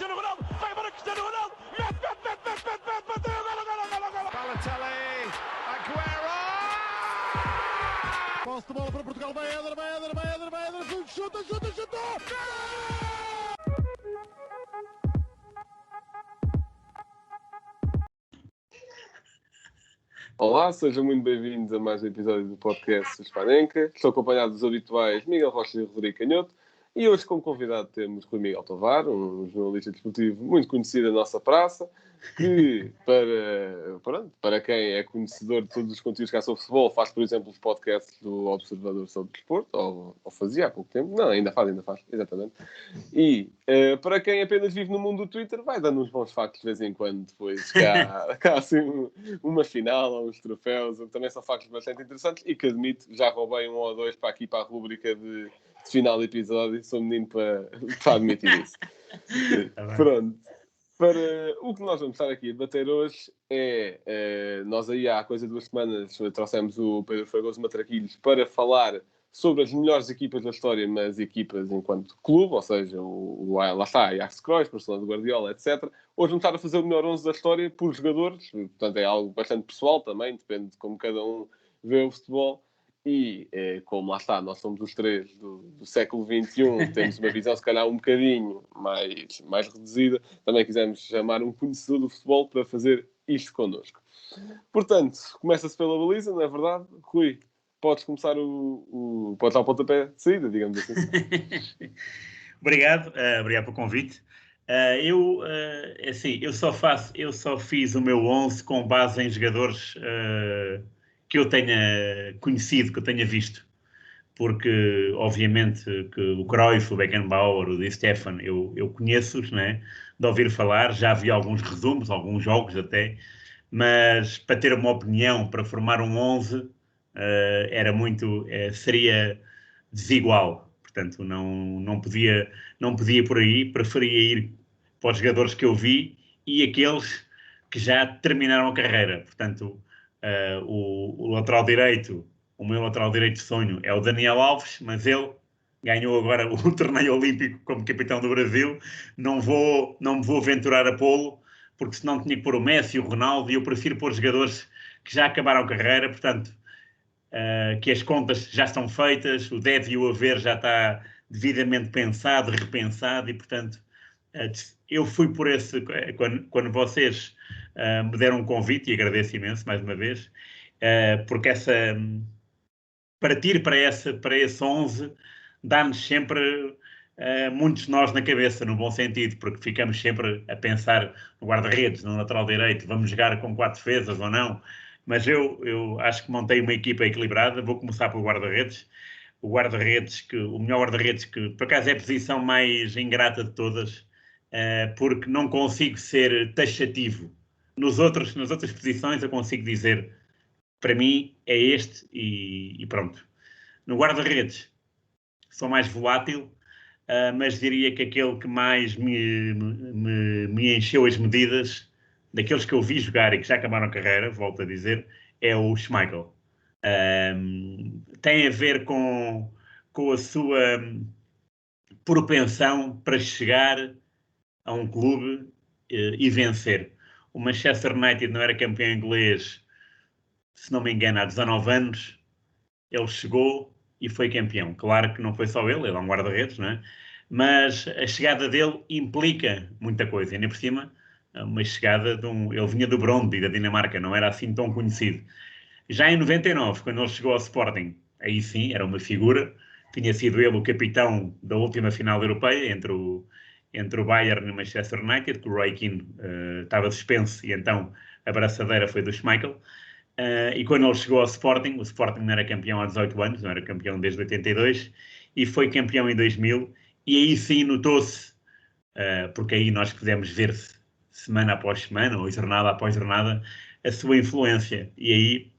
Cristiano Ronaldo, vai embora Cristiano Ronaldo, bateu, golo. Balotelli, Aguero! Posse de bola para Portugal, vai Éder, chuta! Olá, sejam muito bem-vindos a mais um episódio do podcast Espanenka. Estou acompanhado dos habituais Miguel Rocha e Rodrigo Canhoto. E hoje, como convidado, temos Rui Miguel Tovar, um jornalista desportivo muito conhecido da nossa praça, que, para quem é conhecedor de todos os conteúdos que há sobre futebol, faz, por exemplo, os podcasts do Observador sobre Desporto, ou fazia há pouco tempo. Não, ainda faz, exatamente. E, para quem apenas vive no mundo do Twitter, vai dando uns bons factos de vez em quando, depois que há assim uma final, ou uns troféus, também são factos bastante interessantes, e que admito, já roubei um ou dois para aqui, para a rúbrica de final de episódio, sou menino para admitir isso. Pronto. Para o que nós vamos estar aqui a debater hoje nós aí há coisa de 2 semanas trouxemos o Pedro Fragoso Matraquilhos para falar sobre as melhores equipas da história, mas equipas enquanto clube, ou seja, lá está, Ajax Cruyff, Barcelona do Guardiola, etc. Hoje vamos estar a fazer o melhor 11 da história por jogadores, portanto é algo bastante pessoal também, depende de como cada um vê o futebol. E, como lá está, nós somos os três do século XXI, temos uma visão se calhar um bocadinho mais reduzida, também quisemos chamar um conhecedor do futebol para fazer isto connosco. Portanto, começa-se pela baliza, não é verdade? Rui, podes começar podes dar o pontapé de saída, digamos assim. Obrigado pelo convite. Eu só fiz o meu 11 com base em jogadores que eu tenha conhecido, que eu tenha visto. Porque, obviamente, que o Cruyff, o Beckenbauer, o Di Stefano, eu conheço-os, né? De ouvir falar, já vi alguns resumos, alguns jogos até, mas para ter uma opinião, para formar um 11, seria desigual. Portanto, não podia por aí, preferia ir para os jogadores que eu vi e aqueles que já terminaram a carreira. Portanto, o lateral direito, o meu lateral direito de sonho é o Daniel Alves, mas ele ganhou agora o torneio olímpico como capitão do Brasil. Não me vou aventurar a pô-lo, porque senão tinha que pôr o Messi, o Ronaldo, e eu prefiro pôr jogadores que já acabaram a carreira, portanto, que as contas já estão feitas, o deve e o haver já está devidamente pensado, repensado, e portanto, eu fui por esse, quando vocês me deram um convite, e agradeço imenso mais uma vez, porque partir para esse 11 dá-nos sempre muitos nós na cabeça, no bom sentido, porque ficamos sempre a pensar no guarda-redes, no lateral direito, vamos jogar com 4 defesas ou não, mas eu acho que montei uma equipa equilibrada. Vou começar pelo guarda-redes. O melhor guarda-redes, que por acaso é a posição mais ingrata de todas, porque não consigo ser taxativo. Nas outras posições eu consigo dizer, para mim é este e pronto. No guarda-redes sou mais volátil, mas diria que aquele que mais me encheu as medidas, daqueles que eu vi jogar e que já acabaram a carreira, volto a dizer, é o Schmeichel. Tem a ver com a sua propensão para chegar a um clube e vencer. O Manchester United não era campeão inglês, se não me engano, há 19 anos. Ele chegou e foi campeão. Claro que não foi só ele é um guarda-redes, não é? Mas a chegada dele implica muita coisa. E ainda por cima, uma chegada ele vinha do Brøndby, da Dinamarca, não era assim tão conhecido. Já em 99, quando ele chegou ao Sporting, aí sim, era uma figura. Tinha sido ele o capitão da última final europeia entre o Bayern e o Manchester United, que o Roy Keane estava suspenso, e então a braçadeira foi do Schmeichel. E quando ele chegou ao Sporting, o Sporting não era campeão há 18 anos, não era campeão desde 82, e foi campeão em 2000, e aí sim notou-se, porque aí nós pudemos ver semana após semana, ou jornada após jornada, a sua influência, e aí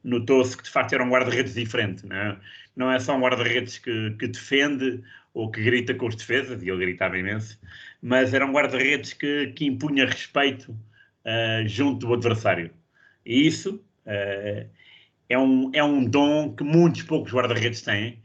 notou-se que de facto era um guarda-redes diferente, não é só um guarda-redes que defende ou que grita com os defesas, e ele gritava imenso, mas era um guarda-redes que impunha respeito junto do adversário. E isso é um dom que muitos poucos guarda-redes têm,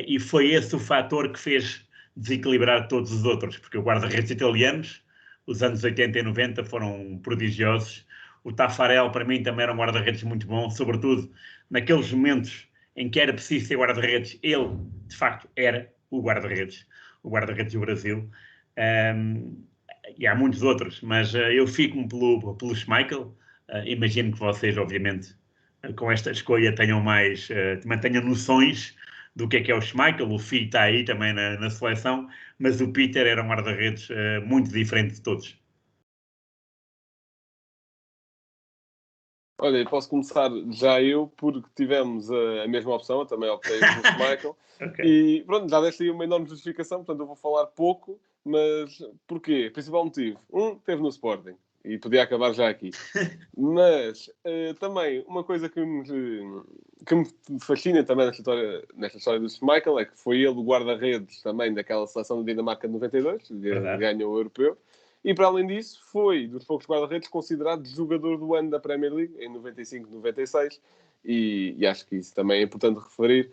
e foi esse o fator que fez desequilibrar todos os outros, porque o guarda-redes italianos, os anos 80 e 90 foram prodigiosos. O Taffarel, para mim, também era um guarda-redes muito bom, sobretudo naqueles momentos em que era preciso ser guarda-redes. Ele, de facto, era o guarda-redes do Brasil. E há muitos outros, mas eu fico-me pelo Schmeichel. Imagino que vocês, obviamente, com esta escolha mantenham noções do que é o Schmeichel. O filho está aí também na seleção, mas o Peter era um guarda-redes muito diferente de todos. Olha, posso começar já eu, porque tivemos a mesma opção, eu também optei pelo Schmeichel. Okay. E pronto, já deste aí uma enorme justificação, portanto eu vou falar pouco, mas porquê? Principal motivo. Teve no Sporting, e podia acabar já aqui. Mas também, uma coisa que me fascina também nesta história do Schmeichel é que foi ele o guarda-redes também daquela seleção da Dinamarca de 92, ganhou o Europeu. E, para além disso, foi dos poucos guarda-redes considerado jogador do ano da Premier League, em 95-96. E acho que isso também é importante referir.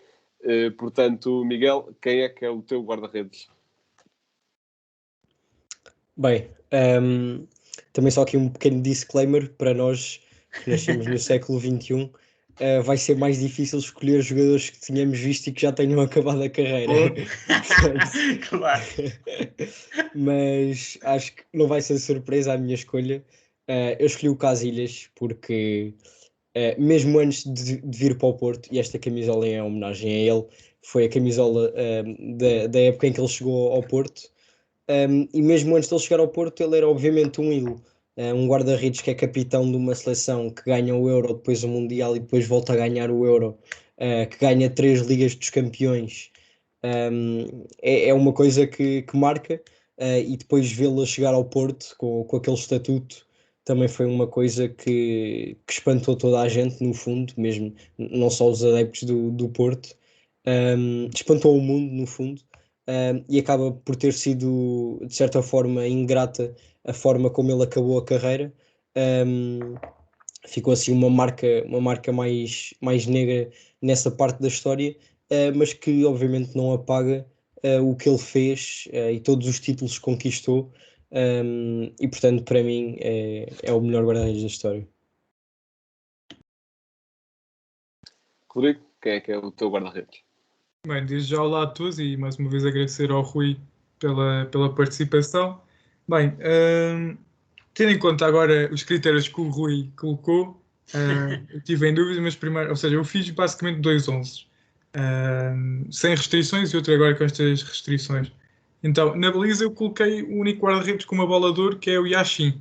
Portanto, Miguel, quem é que é o teu guarda-redes? Bem, também só aqui um pequeno disclaimer para nós que nascemos no século XXI. Vai ser mais difícil escolher jogadores que tínhamos visto e que já tenham acabado a carreira. Portanto, Claro. mas acho que não vai ser surpresa a minha escolha. Eu escolhi o Casillas porque, mesmo antes de vir para o Porto, e esta camisola é em homenagem a ele, foi a camisola da época em que ele chegou ao Porto. E mesmo antes de ele chegar ao Porto, ele era obviamente um ídolo. Um guarda-redes que é capitão de uma seleção que ganha o Euro, depois o Mundial e depois volta a ganhar o Euro, que ganha 3 Ligas dos Campeões. É uma coisa que marca, e depois vê-lo a chegar ao Porto com aquele estatuto também foi uma coisa que espantou toda a gente, no fundo, mesmo não só os adeptos do Porto, espantou o mundo, no fundo. E acaba por ter sido, de certa forma, ingrata a forma como ele acabou a carreira. Ficou assim uma marca mais negra nessa parte da história, mas que obviamente não apaga o que ele fez e todos os títulos que conquistou, e portanto para mim é o melhor guarda-redes da história. Rodrigo, quem é o teu guarda-redes? Bem, desde já olá a todos e mais uma vez agradecer ao Rui pela participação. Bem, tendo em conta agora os critérios que o Rui colocou, eu tive em dúvida, mas primeiro, ou seja, eu fiz basicamente 2 11, sem restrições e outro agora com estas restrições. Então, na baliza eu coloquei o único guarda-redes com uma bola de ouro, que é o Yashin,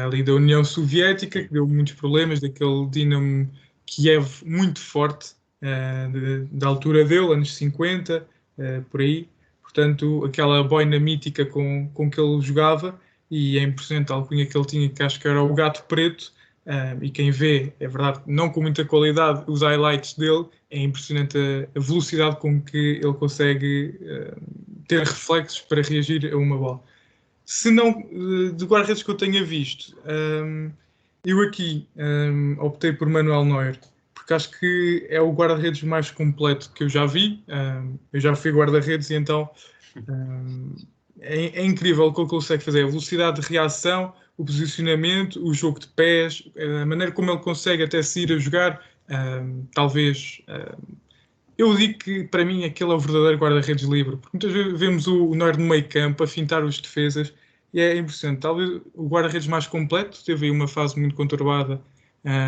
ali da União Soviética, que deu muitos problemas, daquele Dinamo Kiev muito forte, da altura dele, anos 50, por aí. Portanto, aquela boina mítica com que ele jogava, e é impressionante a alcunha que ele tinha, que acho que era o Gato Preto, e quem vê, é verdade, não com muita qualidade, os highlights dele, é impressionante a velocidade com que ele consegue ter reflexos para reagir a uma bola. Se não, de guarda-redes que eu tenha visto, eu aqui optei por Manuel Neuer, porque acho que é o guarda-redes mais completo que eu já vi. Eu já fui guarda-redes e então é incrível o que ele consegue fazer. A velocidade de reação, o posicionamento, o jogo de pés, a maneira como ele consegue até se ir a jogar. Talvez... eu digo que, para mim, aquele é o verdadeiro guarda-redes livre. Porque muitas vezes vemos o Neuer no meio campo a fintar os defesas e é impressionante. Talvez o guarda-redes mais completo. Teve aí uma fase muito conturbada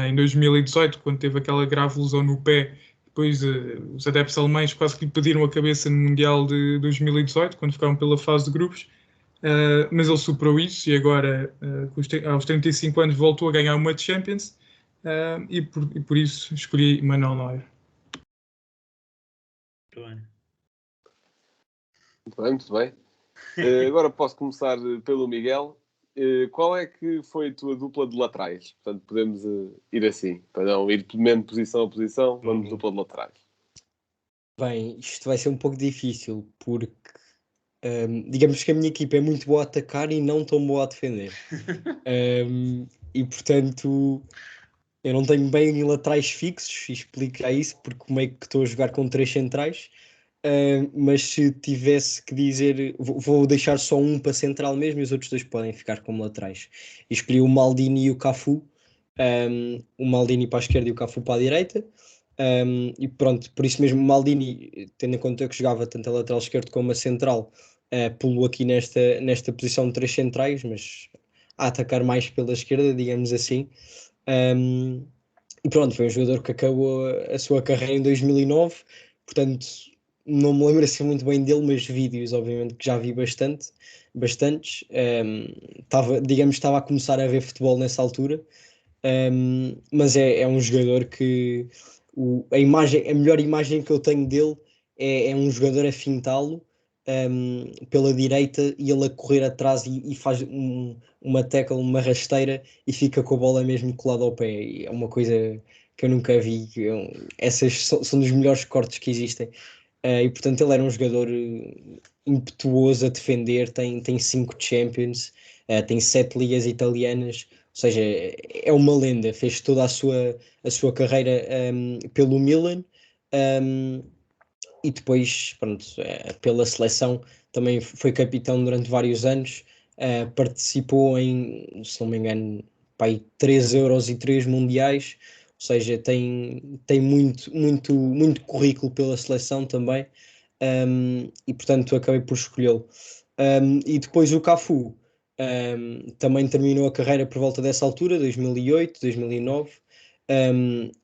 em 2018, quando teve aquela grave lesão no pé. Depois os adeptos alemães quase que lhe pediram a cabeça no Mundial de 2018, quando ficaram pela fase de grupos. Mas ele superou isso e agora, aos 35 anos, voltou a ganhar uma Champions. E por isso escolhi Manuel Neuer. Muito bem. Agora posso começar pelo Miguel. Qual é que foi a tua dupla de laterais? Portanto, podemos ir assim, para não ir mesmo posição a posição, vamos dupla de laterais. Bem, isto vai ser um pouco difícil, porque digamos que a minha equipa é muito boa a atacar e não tão boa a defender. E portanto, eu não tenho bem laterais fixos, e explico já isso, porque como é que estou a jogar com 3 centrais. mas se tivesse que dizer, vou deixar só um para central mesmo e os outros dois podem ficar como laterais. E escolhi o Maldini e o Cafu, o Maldini para a esquerda e o Cafu para a direita. E pronto, por isso mesmo o Maldini, tendo em conta que jogava tanto a lateral esquerdo como a central, pulo aqui nesta posição de 3 centrais, mas a atacar mais pela esquerda, digamos assim. E pronto, foi um jogador que acabou a sua carreira em 2009, portanto não me lembro assim muito bem dele, mas vídeos obviamente que já vi bastantes. Estava a começar a ver futebol nessa altura, mas é um jogador que a melhor imagem que eu tenho dele é um jogador a fintá-lo pela direita e ele a correr atrás e faz uma tackle, uma rasteira e fica com a bola mesmo colada ao pé. E é uma coisa que eu nunca vi. Essas são dos melhores cortes que existem. E portanto ele era um jogador impetuoso a defender, tem 5 Champions, tem 7 ligas italianas, ou seja, é uma lenda, fez toda a sua carreira pelo Milan, e depois pronto, pela seleção também foi capitão durante vários anos, participou em, se não me engano, 3 Euros e 3 Mundiais, ou seja, tem muito currículo pela seleção também, e portanto acabei por escolhê-lo. E depois o Cafu também terminou a carreira por volta dessa altura, 2008, 2009.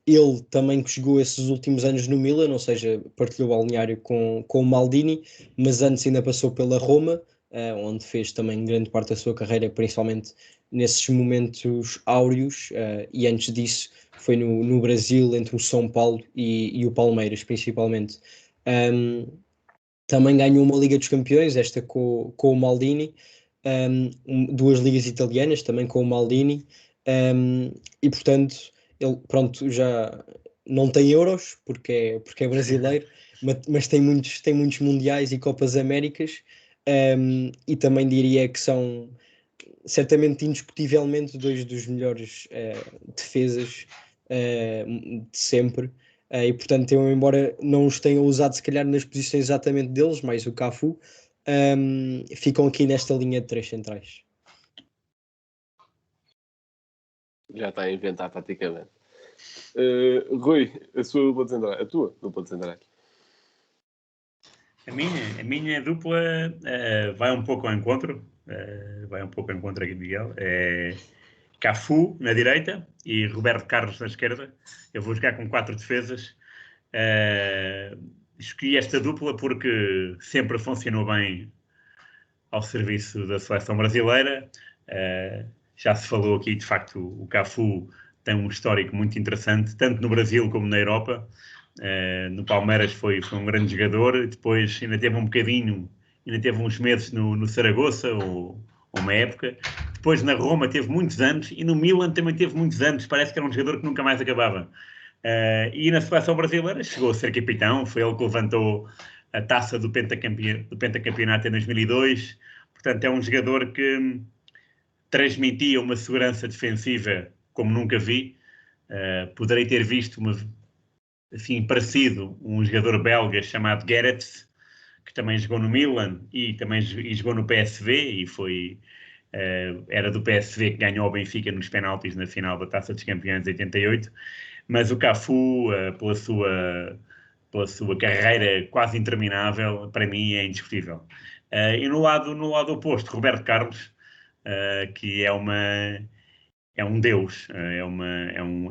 Ele também que jogou esses últimos anos no Milan, ou seja, partilhou o balneário com o Maldini, mas antes ainda passou pela Roma, onde fez também grande parte da sua carreira, principalmente nesses momentos áureos, e antes disso foi no Brasil, entre o São Paulo e o Palmeiras, principalmente. Também ganhou uma Liga dos Campeões, esta com o Maldini, 2 ligas italianas, também com o Maldini, e portanto ele pronto, já não tem euros porque é brasileiro, mas tem muitos mundiais e Copas Américas, e também diria que são certamente indiscutivelmente 2 dos melhores defesas de sempre. E portanto eu, embora não os tenha usado se calhar nas posições exatamente deles, mais o Cafu, ficam aqui nesta linha de 3 centrais. Já está a inventar praticamente. Rui, a sua dupla de centrais. A tua dupla de centrais. A minha dupla vai um pouco ao encontro. Vai um pouco ao encontro aqui, Miguel. Cafu na direita e Roberto Carlos na esquerda. Eu vou jogar com 4 defesas. Escolhi esta dupla porque sempre funcionou bem ao serviço da seleção brasileira. Já se falou aqui, de facto, o Cafu tem um histórico muito interessante, tanto no Brasil como na Europa. No Palmeiras foi um grande jogador, depois ainda teve uns meses no Saragossa, ou uma época. Depois na Roma teve muitos anos e no Milan também teve muitos anos, parece que era um jogador que nunca mais acabava. E na seleção brasileira chegou a ser capitão, foi ele que levantou a taça do pentacampeonato em 2002. Portanto, é um jogador que transmitia uma segurança defensiva como nunca vi. Poderei ter visto assim, parecido um jogador belga chamado Gerrits, que também jogou no Milan e também jogou no PSV e era do PSV que ganhou o Benfica nos penaltis na final da Taça dos Campeões de 88. Mas o Cafu, pela sua carreira quase interminável, para mim é indiscutível. E no lado oposto, Roberto Carlos, que é um deus,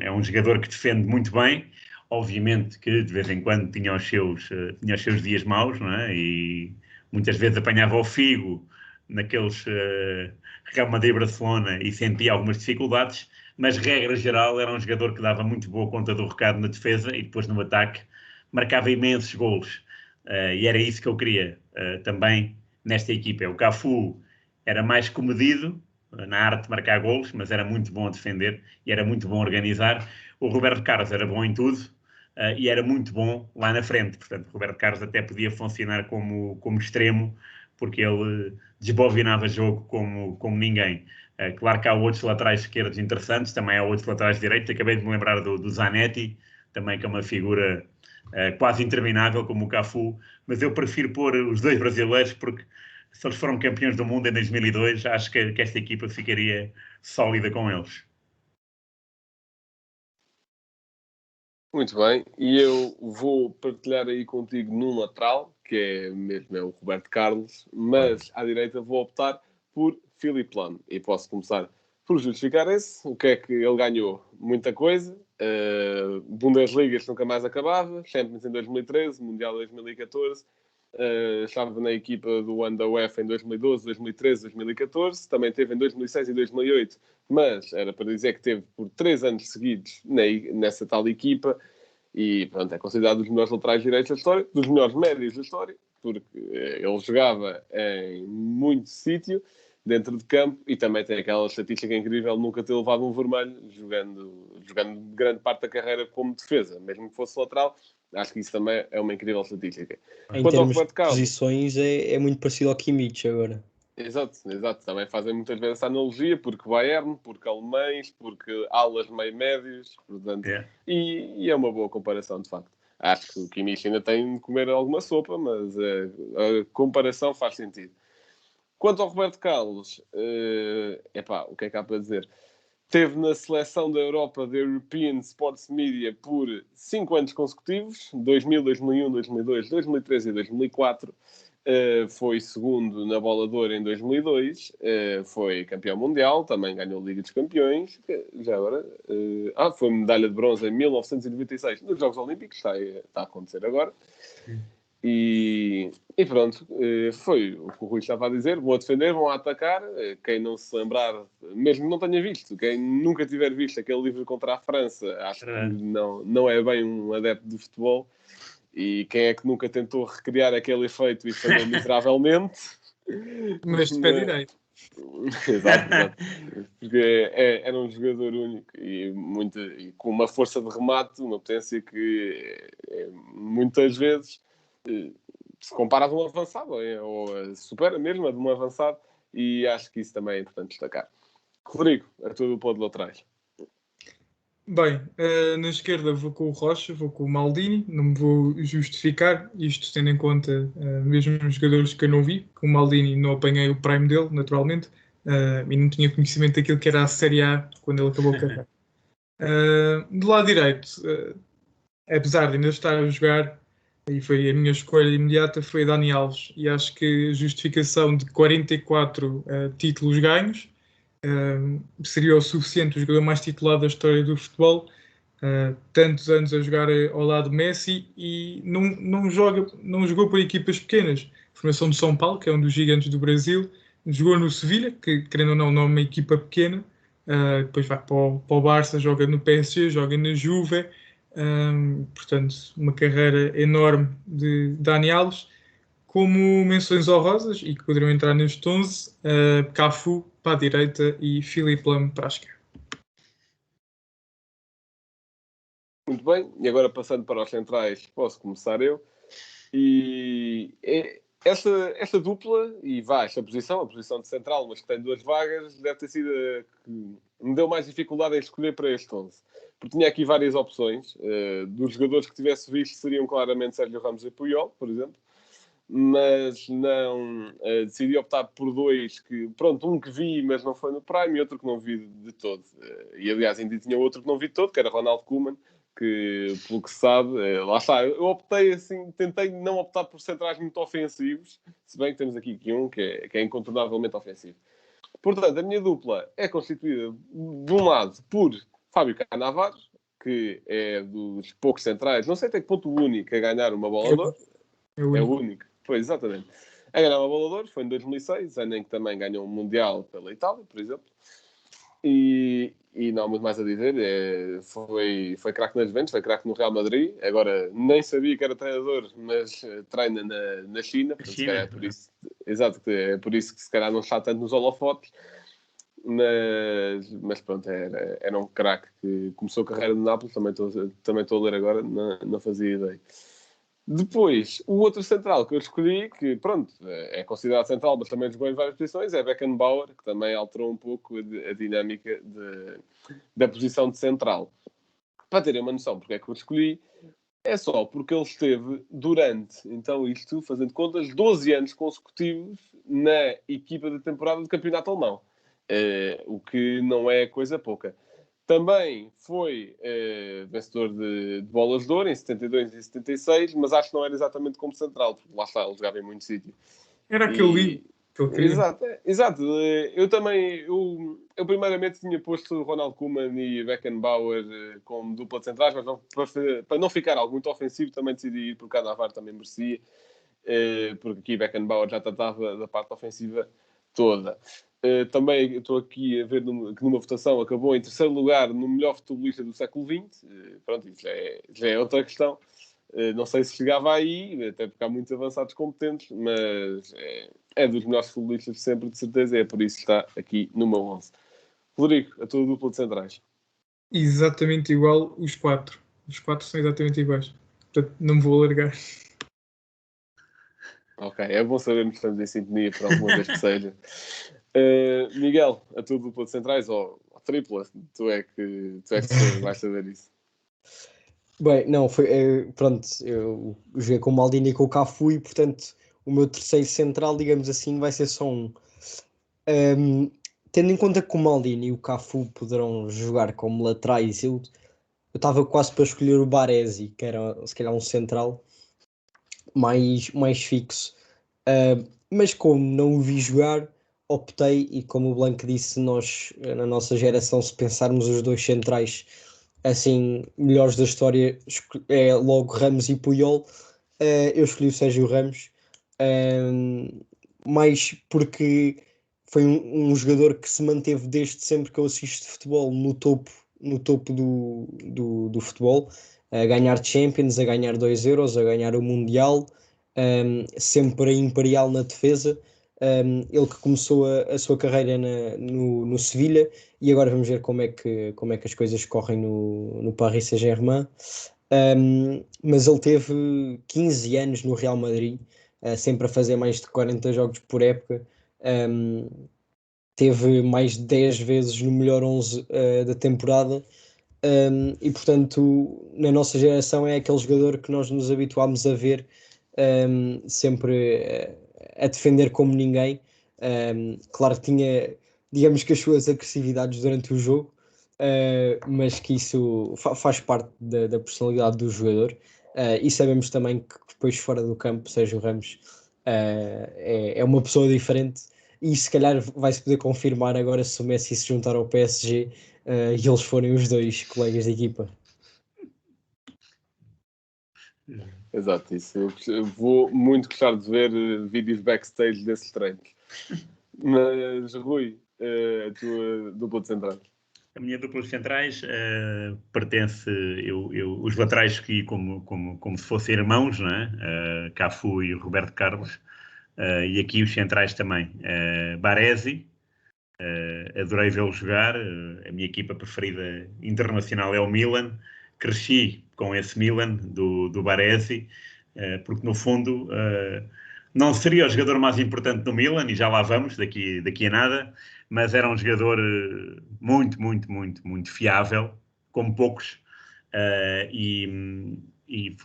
é um jogador que defende muito bem. Obviamente que de vez em quando tinha os seus dias maus, não é? E muitas vezes apanhava o figo naqueles Real Madrid e Barcelona e sentia algumas dificuldades, mas regra geral era um jogador que dava muito boa conta do recado na defesa e depois no ataque marcava imensos golos. E era isso que eu queria também nesta equipa. O Cafu era mais comedido na arte de marcar golos, mas era muito bom a defender e era muito bom a organizar. O Roberto Carlos era bom em tudo e era muito bom lá na frente. Portanto, o Roberto Carlos até podia funcionar como extremo, porque ele desbobinava jogo como ninguém. Claro que há outros laterais esquerdos interessantes, também há outros laterais direitos. Acabei de me lembrar do Zanetti, também que é uma figura quase interminável como o Cafu, mas eu prefiro pôr os dois brasileiros porque se eles foram campeões do mundo em 2002, acho que esta equipa ficaria sólida com eles. Muito bem, e eu vou partilhar aí contigo num lateral, que é o Roberto Carlos, mas à direita vou optar por Philipp Lahm. E posso começar por justificar esse. O que é que ele ganhou? Muita coisa. Bundesliga nunca mais acabava, Champions em 2013, Mundial em 2014. Estava na equipa do ano da UEFA em 2012, 2013, 2014. Também teve em 2006 e 2008, mas era para dizer que teve por 3 anos seguidos nessa tal equipa. E pronto, é considerado um dos melhores laterais direitos da história, dos melhores médios da história, porque ele jogava em muito sítio dentro de campo e também tem aquela estatística incrível de nunca ter levado um vermelho jogando grande parte da carreira como defesa, mesmo que fosse lateral. Acho que isso também é uma incrível estatística. Em Quanto ao termos Roberto de Carlos, posições, é muito parecido ao Kimmich agora. exato. Também fazem muitas vezes essa analogia, porque Bayern, porque alemães, porque alas meio médios, portanto, e é uma boa comparação, de facto. Acho que o Kimmich ainda tem de comer alguma sopa, mas a comparação faz sentido. Quanto ao Roberto Carlos, o que é que há para dizer? Teve na seleção da Europa da European Sports Media por 5 anos consecutivos, 2000, 2001, 2002, 2013 e 2004. Foi segundo na Bola de Ouro em 2002. Foi campeão mundial, também ganhou a Liga dos Campeões. Já agora... foi medalha de bronze em 1996 nos Jogos Olímpicos. Está a acontecer agora. E pronto, foi o que o Rui estava a dizer. Vão a defender, vão a atacar. Quem não se lembrar, mesmo que não tenha visto, quem nunca tiver visto aquele livro contra a França, acho que não é bem um adepto de futebol. E quem é que nunca tentou recriar aquele efeito e falhou miseravelmente? Mas de pé direito. Exato. Porque era um jogador único e com uma força de remate, uma potência que muitas vezes se compara a de um avançado, ou supera mesmo a de um avançado, e acho que isso também é importante destacar. Rodrigo, a tua dupla de laterais. Bem, na esquerda vou com o Rocha, vou com o Maldini, não me vou justificar, isto tendo em conta mesmo os jogadores que eu não vi, com o Maldini não apanhei o prime dele, naturalmente, e não tinha conhecimento daquilo que era a Série A quando ele acabou a carreira. Do lado direito, apesar de ainda estar a jogar, e foi a minha escolha imediata, foi Dani Alves, e acho que a justificação de 44 títulos ganhos seria o suficiente, o jogador mais titulado da história do futebol, tantos anos a jogar ao lado de Messi, e não jogou por equipas pequenas. Formação de São Paulo, que é um dos gigantes do Brasil, jogou no Sevilha, que querendo ou não é uma equipa pequena, depois vai para o Barça, joga no PSG, joga na Juve, portanto uma carreira enorme de Dani Alves. Como menções honrosas, e que poderiam entrar neste 11, Cafu para a direita e Philipp Lahm para a esquerda. Muito bem, e agora passando para os centrais, posso começar eu. E esta dupla, esta posição, a posição de central, mas que tem 2 vagas, deve ter sido a que me deu mais dificuldade em escolher para este 11. Porque tinha aqui várias opções. Dos jogadores que tivesse visto seriam claramente Sérgio Ramos e Puyol, por exemplo. Mas não decidi optar por 2 que, pronto, um que vi, mas não foi no Prime, e outro que não vi de todo. E aliás, ainda tinha outro que não vi de todo, que era Ronald Koeman, que, pelo que se sabe, lá está. Eu optei assim, tentei não optar por centrais muito ofensivos, se bem que temos aqui um que é incontornavelmente ofensivo. Portanto, a minha dupla é constituída, de um lado, por Fábio Cannavaro, que é dos poucos centrais, não sei até que ponto o único a ganhar uma bola de ouro. É o único. Pois, exatamente. A ganhar uma bola de ouro foi em 2006, ano em que também ganhou um Mundial pela Itália, por exemplo. E não há muito mais a dizer. Foi craque nas Juventus, foi craque no Real Madrid. Agora, nem sabia que era treinador, mas treina na China. Portanto, se calhar é por isso, exato, é por isso que se calhar não está tanto nos holofotes. Mas pronto, era um craque que começou a carreira no Nápoles. Também estou a ler agora, não fazia ideia. Depois, o outro central que eu escolhi, que pronto, é considerado central, mas também jogou em várias posições, é Beckenbauer, que também alterou um pouco a dinâmica da posição de central. para terem uma noção porque é que eu escolhi, é só porque ele esteve durante, então isto, fazendo contas, 12 anos consecutivos na equipa da temporada do campeonato alemão. O que não é coisa pouca. Também foi vencedor de bolas de ouro em 72 e 76, mas acho que não era exatamente como central, porque lá está, ele jogava em muito sítio. Era aquele que ele queria. Exato. Eu primeiramente tinha posto Ronald Koeman e Beckenbauer como dupla de centrais, mas para não ficar algo muito ofensivo, também decidi ir por Cannavaro, também merecia, porque aqui Beckenbauer já tratava da parte ofensiva toda. Também estou aqui a ver que numa votação acabou em terceiro lugar no melhor futebolista do século XX. Pronto, isso já é outra questão. Não sei se chegava aí, até porque há muitos avançados competentes, mas é dos melhores futebolistas de sempre, de certeza. É por isso que está aqui no meu 11. Rodrigo, a tua dupla de centrais. Exatamente igual os 4. Os 4 são exatamente iguais. Portanto, não me vou alargar. Ok, é bom sabermos que estamos em sintonia para alguma vez que seja. Miguel, a tua dupla de centrais ou tripla? Tu é que vais saber isso. Bem, não, pronto, eu joguei com o Maldini e com o Cafu e, portanto, o meu terceiro central, digamos assim, vai ser só um. Tendo em conta que o Maldini e o Cafu poderão jogar como laterais, eu estava quase para escolher o Baresi, que era, se calhar, um central mais fixo. Mas como não o vi jogar, optei, e como o Blanco disse, nós, na nossa geração, se pensarmos os dois centrais assim, melhores da história, é logo Ramos e Puyol. Eu escolhi o Sérgio Ramos, mais porque foi um jogador que se manteve desde sempre que eu assisto futebol no topo do futebol, a ganhar Champions, a ganhar 2 euros, a ganhar o Mundial, sempre a imperial na defesa. Ele que começou a sua carreira no Sevilha e agora vamos ver como é que as coisas correm no Paris Saint-Germain. Mas ele teve 15 anos no Real Madrid, sempre a fazer mais de 40 jogos por época. Teve mais de 10 vezes no melhor 11 da temporada. E portanto, na nossa geração é aquele jogador que nós nos habituámos a ver sempre a defender como ninguém. Claro que tinha, digamos que as suas agressividades durante o jogo, mas que isso faz parte da personalidade do jogador. E sabemos também que depois fora do campo, Sérgio Ramos é uma pessoa diferente e se calhar vai-se poder confirmar agora se o Messi se juntar ao PSG e eles forem os dois colegas de equipa. Exato, isso. Eu vou muito gostar de ver vídeos backstage desses treinos. Mas, Rui, a tua dupla de centrais? A minha dupla de centrais pertence... os laterais escolhi como se fossem irmãos, não é? Cafu e Roberto Carlos. E aqui os centrais também. Baresi, adorei vê-lo jogar. A minha equipa preferida internacional é o Milan. Cresci com esse Milan do Baresi, porque no fundo não seria o jogador mais importante do Milan, e já lá vamos, daqui a nada, mas era um jogador muito, muito, muito, muito fiável, como poucos, e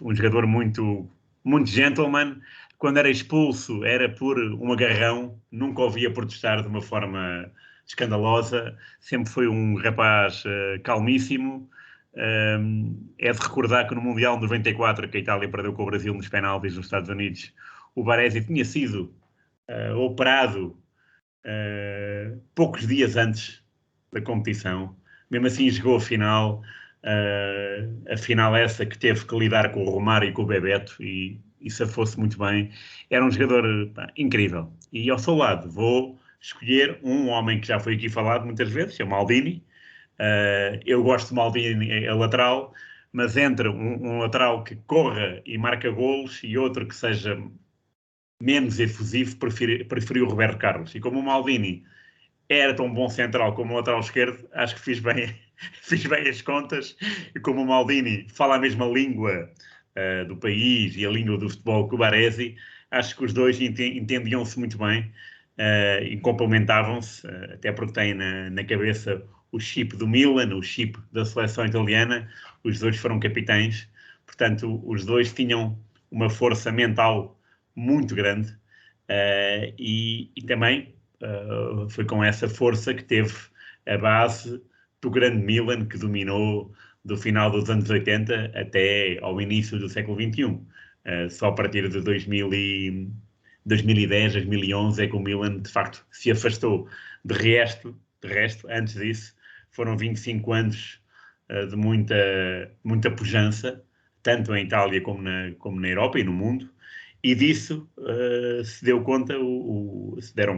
um jogador muito, muito gentleman. Quando era expulso era por um agarrão, nunca o via protestar de uma forma escandalosa, sempre foi um rapaz calmíssimo. É de recordar que no Mundial de 94, que a Itália perdeu com o Brasil nos penaltis nos Estados Unidos, o Baresi tinha sido operado poucos dias antes da competição. Mesmo assim chegou a final essa que teve que lidar com o Romário e com o Bebeto, e safou-se muito bem. Era um jogador incrível. E ao seu lado vou escolher um homem que já foi aqui falado muitas vezes, é o Maldini. Eu gosto de Maldini a lateral, mas entre um lateral que corra e marca golos e outro que seja menos efusivo, preferi o Roberto Carlos. E como o Maldini era tão bom central como o lateral esquerdo, acho que fiz bem as contas. E como o Maldini fala a mesma língua do país e a língua do futebol que o Baresi, acho que os dois entendiam-se muito bem e complementavam-se, até porque têm na cabeça o chip do Milan, o chip da seleção italiana. Os dois foram capitães, portanto, os dois tinham uma força mental muito grande e também foi com essa força que teve a base do grande Milan, que dominou do final dos anos 80 até ao início do século XXI. Só a partir de 2010, 2011 é que o Milan, de facto, se afastou. De resto, antes disso, foram 25 anos de muita pujança, tanto em Itália como na Europa e no mundo, e disso se deram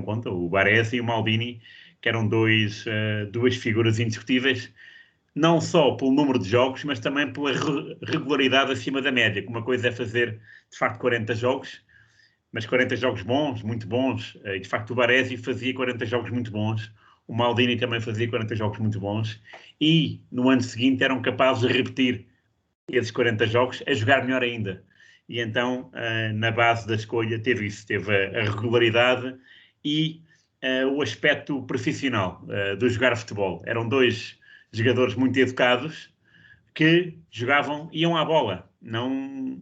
conta o Baresi e o Maldini, que eram duas figuras indiscutíveis, não só pelo número de jogos, mas também pela regularidade acima da média, que uma coisa é fazer, de facto, 40 jogos, mas 40 jogos bons, muito bons, e de facto o Baresi fazia 40 jogos muito bons, o Maldini também fazia 40 jogos muito bons, e no ano seguinte eram capazes de repetir esses 40 jogos, a jogar melhor ainda. E então, na base da escolha, teve isso, teve a regularidade e o aspecto profissional do jogar futebol. Eram dois jogadores muito educados que iam à bola, não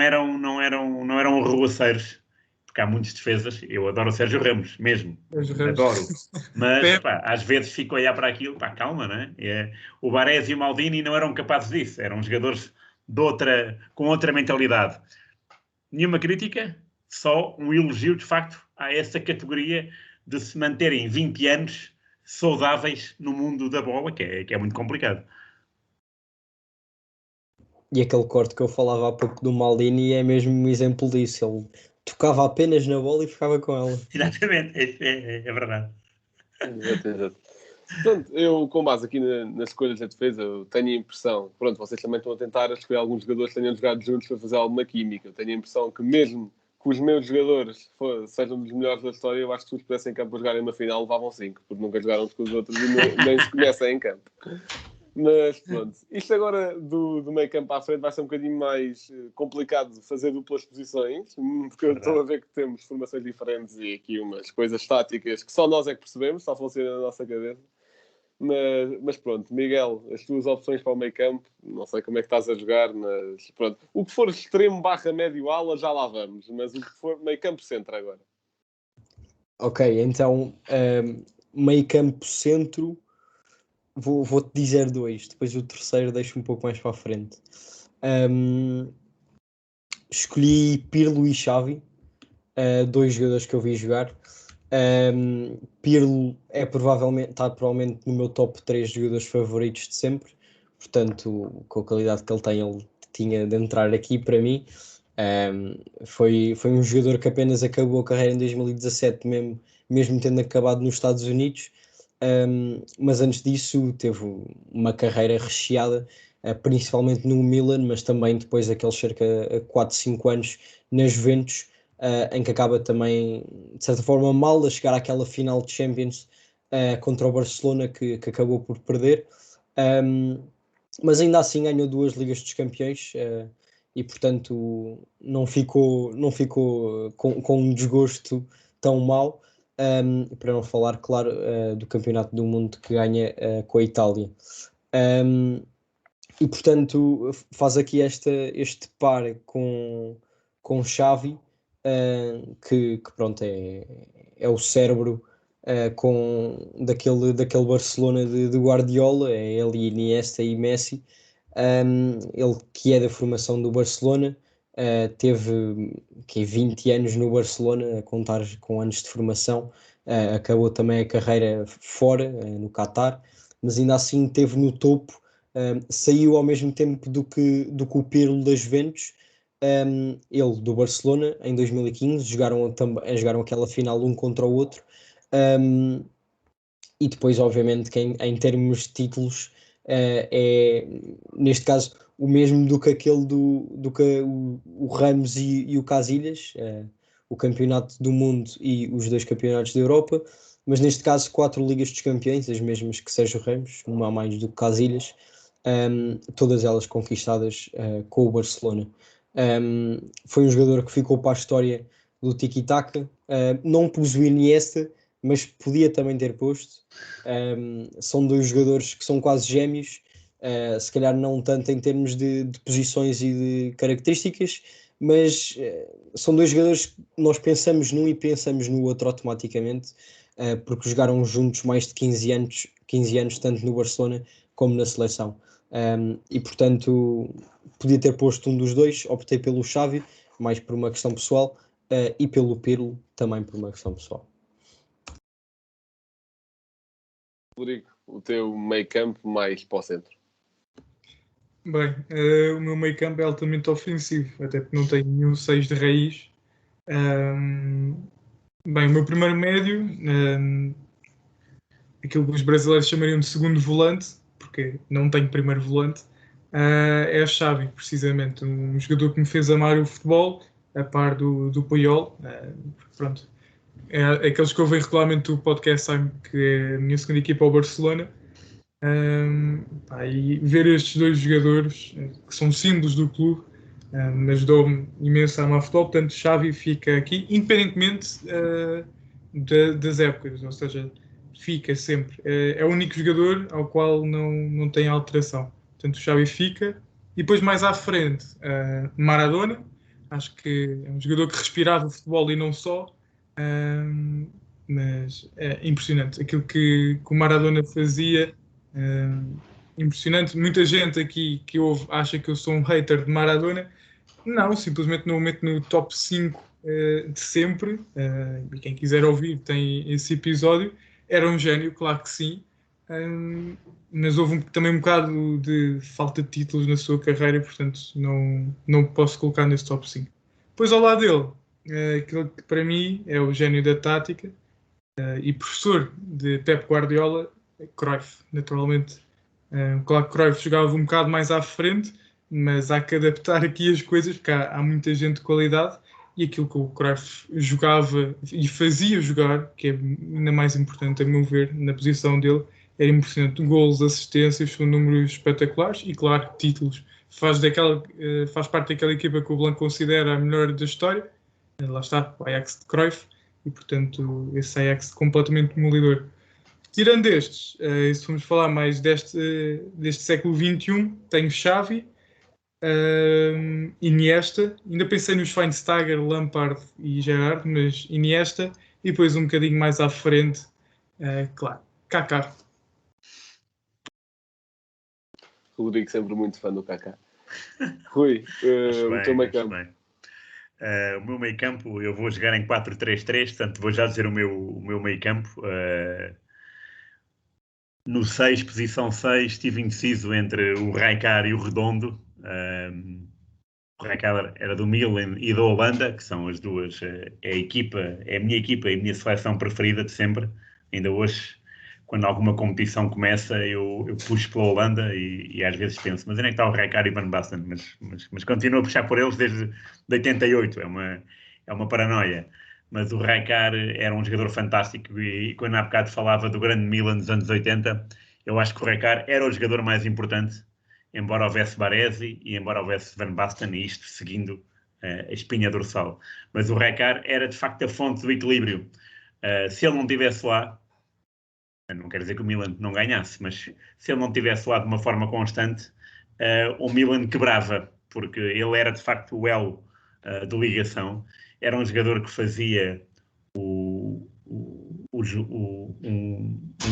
eram arruaceiros, porque há muitos defesas. Eu adoro o Sérgio Ramos, mesmo, adoro, mas pá, às vezes fico a olhar para aquilo, pá, calma, né? O Baresi e o Maldini não eram capazes disso, eram jogadores com outra mentalidade. Nenhuma crítica, só um elogio, de facto, a essa categoria de se manterem 20 anos saudáveis no mundo da bola, que é muito complicado. E aquele corte que eu falava há pouco do Maldini é mesmo um exemplo disso. Ele tocava apenas na bola e ficava com ela. Exatamente, é verdade. Exato. Portanto, eu, com base aqui nas escolhas da defesa, eu tenho a impressão, pronto, vocês também estão a tentar escolher alguns jogadores que tenham jogado juntos para fazer alguma química. Eu tenho a impressão que mesmo que os meus jogadores sejam dos melhores da história, eu acho que se os pudessem em campo a jogarem uma final, levavam 5, porque nunca jogaram uns com os outros e nem se conhecem em campo. Mas pronto, isto agora do meio campo à frente vai ser um bocadinho mais complicado de fazer duplas posições, porque eu estou a ver que temos formações diferentes e aqui umas coisas táticas que só nós é que percebemos, só funciona na nossa cabeça. Mas pronto, Miguel, as tuas opções para o meio campo, não sei como é que estás a jogar, mas pronto. O que for extremo / médio ala, já lá vamos, mas o que for meio campo centro agora. Ok, então meio campo centro, vou-te dizer 2, depois o terceiro deixo um pouco mais para a frente. Escolhi Pirlo e Xavi, 2 jogadores que eu vi jogar. Pirlo está provavelmente no meu top 3 jogadores favoritos de sempre, portanto, com a qualidade que ele tinha de entrar aqui para mim. Foi um jogador que apenas acabou a carreira em 2017, mesmo tendo acabado nos Estados Unidos, mas antes disso teve uma carreira recheada, principalmente no Milan, mas também depois daqueles cerca de 4, 5 anos na Juventus, em que acaba também, de certa forma, mal a chegar àquela final de Champions contra o Barcelona, que acabou por perder. Mas ainda assim ganhou 2 Ligas dos Campeões e, portanto, não ficou com um desgosto tão mau, para não falar, claro, do Campeonato do Mundo que ganha com a Itália. E, portanto, faz aqui este par com Xavi, que pronto, é o cérebro daquele Barcelona de Guardiola, é ele, Iniesta e Messi. Ele que é da formação do Barcelona, teve 20 anos no Barcelona, a contar com anos de formação, acabou também a carreira fora, no Qatar, mas ainda assim esteve no topo. Saiu ao mesmo tempo do que o Pirlo da Juventus. Ele do Barcelona em 2015 jogaram aquela final um contra o outro, e depois obviamente que em termos de títulos é neste caso o mesmo do que aquele do que o Ramos e o Casillas, o campeonato do mundo e os 2 campeonatos da Europa, mas neste caso 4 Ligas dos Campeões, as mesmas que Sérgio Ramos, uma a mais do que Casillas, todas elas conquistadas com o Barcelona. Foi um jogador que ficou para a história do tiki-taka. Não pus o Iniesta, mas podia também ter posto. São dois jogadores que são quase gêmeos, se calhar não tanto em termos de posições e de características, mas são dois jogadores que nós pensamos num e pensamos no outro automaticamente, porque jogaram juntos mais de 15 anos tanto no Barcelona como na seleção. E portanto podia ter posto um dos dois, optei pelo Xavi, mais por uma questão pessoal, e pelo Pirlo, também por uma questão pessoal. Rodrigo, o teu meio campo mais para o centro. Bem, o meu meio campo é altamente ofensivo, até porque não tenho nenhum 6 de raiz. Bem, o meu primeiro médio, aquilo que os brasileiros chamariam de segundo volante, porque não tenho primeiro volante, é a Xavi, precisamente. Um jogador que me fez amar o futebol, a par do Puyol. Pronto. É aqueles que ouvem regularmente o podcast sabem que é a minha segunda equipa ao Barcelona. E ver estes dois jogadores que são símbolos do clube ajudou-me imenso a amar futebol. Portanto, Xavi fica aqui, independentemente das épocas, ou seja, fica sempre. É o único jogador ao qual não tem alteração. Portanto, o Xavi fica. E depois, mais à frente, Maradona. Acho que é um jogador que respirava o futebol e não só. Mas é impressionante. Aquilo que o Maradona fazia, impressionante. Muita gente aqui que ouve acha que eu sou um hater de Maradona. Não, simplesmente não o meto no top 5 de sempre. E quem quiser ouvir tem esse episódio. Era um gênio, claro que sim. Mas houve também um bocado de falta de títulos na sua carreira, portanto não posso colocar nesse top 5. Depois ao lado dele, aquilo que para mim é o gênio da tática e professor de Pep Guardiola, Cruyff, naturalmente. Claro que Cruyff jogava um bocado mais à frente, mas há que adaptar aqui as coisas, porque há muita gente de qualidade, e aquilo que o Cruyff jogava e fazia jogar, que é ainda mais importante a meu ver, na posição dele, era impressionante. Golos, assistências, são números espetaculares e, claro, títulos. Faz parte daquela equipa que o Blanco considera a melhor da história. Lá está, o Ajax de Cruyff, e portanto esse Ajax completamente demolidor. Tirando estes, se formos falar mais deste século XXI, tenho Xavi, Iniesta, ainda pensei nos Schweinsteiger, Lampard e Gerrard, mas Iniesta, e depois um bocadinho mais à frente, claro, Kaká. Rodrigo sempre muito fã do Kaká. Rui, o teu meio campo. O meu meio campo, eu vou jogar em 4-3-3, portanto vou já dizer o meu meio campo. No 6, posição 6, estive indeciso entre o Rijkaard e o Redondo. O Rijkaard era do Milan e da Holanda, que são as duas, é a minha equipa e a minha seleção preferida de sempre. Ainda hoje, quando alguma competição começa, eu puxo pela Holanda e às vezes penso, mas onde é que está o Rijkaard e Van Basten? Mas continuo a puxar por eles desde 88, é uma paranoia. Mas o Rijkaard era um jogador fantástico e quando há bocado falava do grande Milan dos anos 80, eu acho que o Rijkaard era o jogador mais importante, embora houvesse Baresi e embora houvesse Van Basten, e isto seguindo a espinha dorsal. Mas o Rijkaard era de facto a fonte do equilíbrio. Se ele não estivesse lá, não quer dizer que o Milan não ganhasse, mas se ele não estivesse lá de uma forma constante, o Milan quebrava, porque ele era de facto o elo de ligação. Era um jogador que fazia um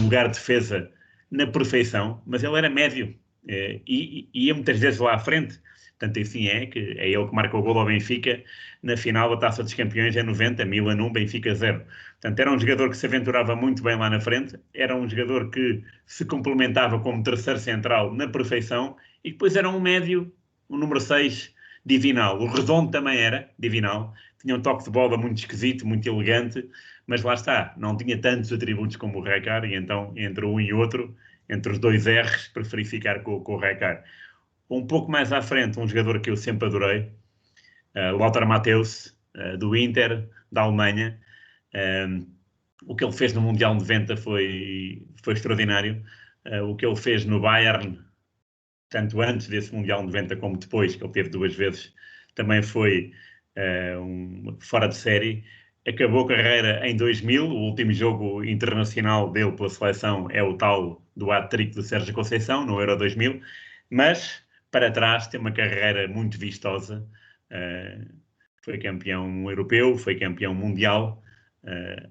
lugar de defesa na perfeição, mas ele era médio e ia muitas vezes lá à frente. Tanto assim é que é ele que marca o golo ao Benfica na final da Taça dos Campeões em 90, Milan 1, Benfica 0. Portanto, era um jogador que se aventurava muito bem lá na frente, era um jogador que se complementava como terceiro central na perfeição e depois era um médio, o número 6, divinal. O Redondo também era divinal, tinha um toque de bola muito esquisito, muito elegante, mas lá está, não tinha tantos atributos como o Rijkaard, e então entre um e outro, entre os dois R's, preferi ficar com o Rijkaard. Um pouco mais à frente, um jogador que eu sempre adorei, Lothar Matthäus, do Inter, da Alemanha. O que ele fez no Mundial 90 foi extraordinário. O que ele fez no Bayern, tanto antes desse Mundial 90 como depois, que ele teve 2 vezes, também foi fora de série. acabou a carreira em 2000, o último jogo internacional dele pela seleção é o tal do hat-trick do Sérgio Conceição, no Euro 2000, mas para trás tem uma carreira muito vistosa. Foi campeão europeu, foi campeão mundial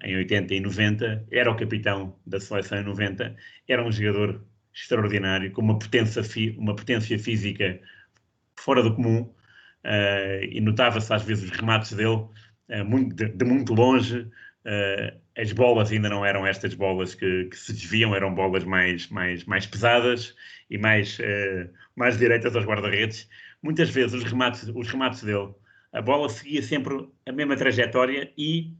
em 80 e 90, era o capitão da seleção em 90, era um jogador extraordinário, com uma potência física fora do comum, e notava-se às vezes os remates dele de muito longe. As bolas ainda não eram estas bolas que se desviam, eram bolas mais pesadas e mais direitas aos guarda-redes. Muitas vezes os remates dele, a bola seguia sempre a mesma trajetória e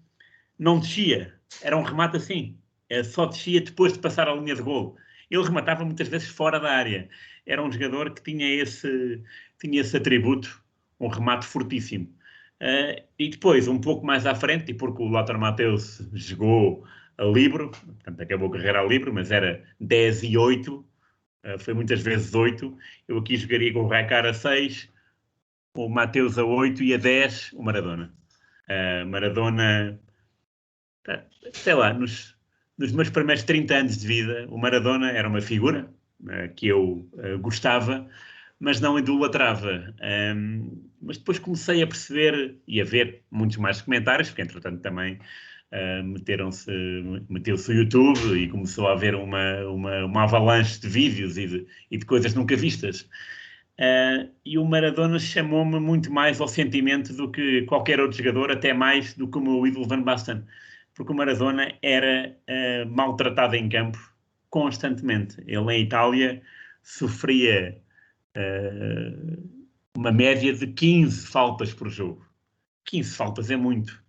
não descia. Era um remate assim. Só descia depois de passar a linha de golo. Ele rematava muitas vezes fora da área. Era um jogador que tinha esse atributo, um remate fortíssimo. E depois, um pouco mais à frente, e porque o Lothar Matthäus jogou a livre, portanto acabou a carreira a livre, mas era 10 e 8, foi muitas vezes 8. Eu aqui jogaria com o Rijkaard a 6, o Matthäus a 8 e a 10 o Maradona. Maradona, sei lá, nos meus primeiros 30 anos de vida, o Maradona era uma figura que eu gostava, mas não idolatrava. Mas depois comecei a perceber e a ver muitos mais comentários, porque entretanto também meteu-se o YouTube e começou a haver uma avalanche de vídeos e de coisas nunca vistas. E o Maradona chamou-me muito mais ao sentimento do que qualquer outro jogador, até mais do que o meu ídolo Van Basten, porque o Maradona era maltratado em campo constantemente. Ele em Itália sofria uma média de 15 faltas por jogo. 15 faltas é muito.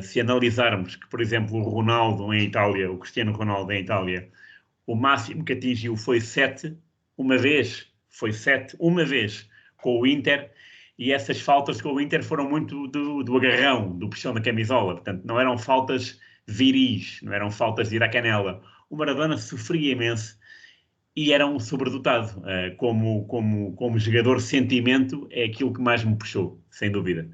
Se analisarmos que, por exemplo, o Ronaldo em Itália, o Cristiano Ronaldo em Itália, o máximo que atingiu foi 7, uma vez com o Inter, e essas faltas com o Inter foram muito do agarrão, do puxão da camisola. Portanto, não eram faltas viris, não eram faltas de ir à canela. O Maradona sofria imenso e era um sobredotado. Como jogador, sentimento é aquilo que mais me puxou, sem dúvida.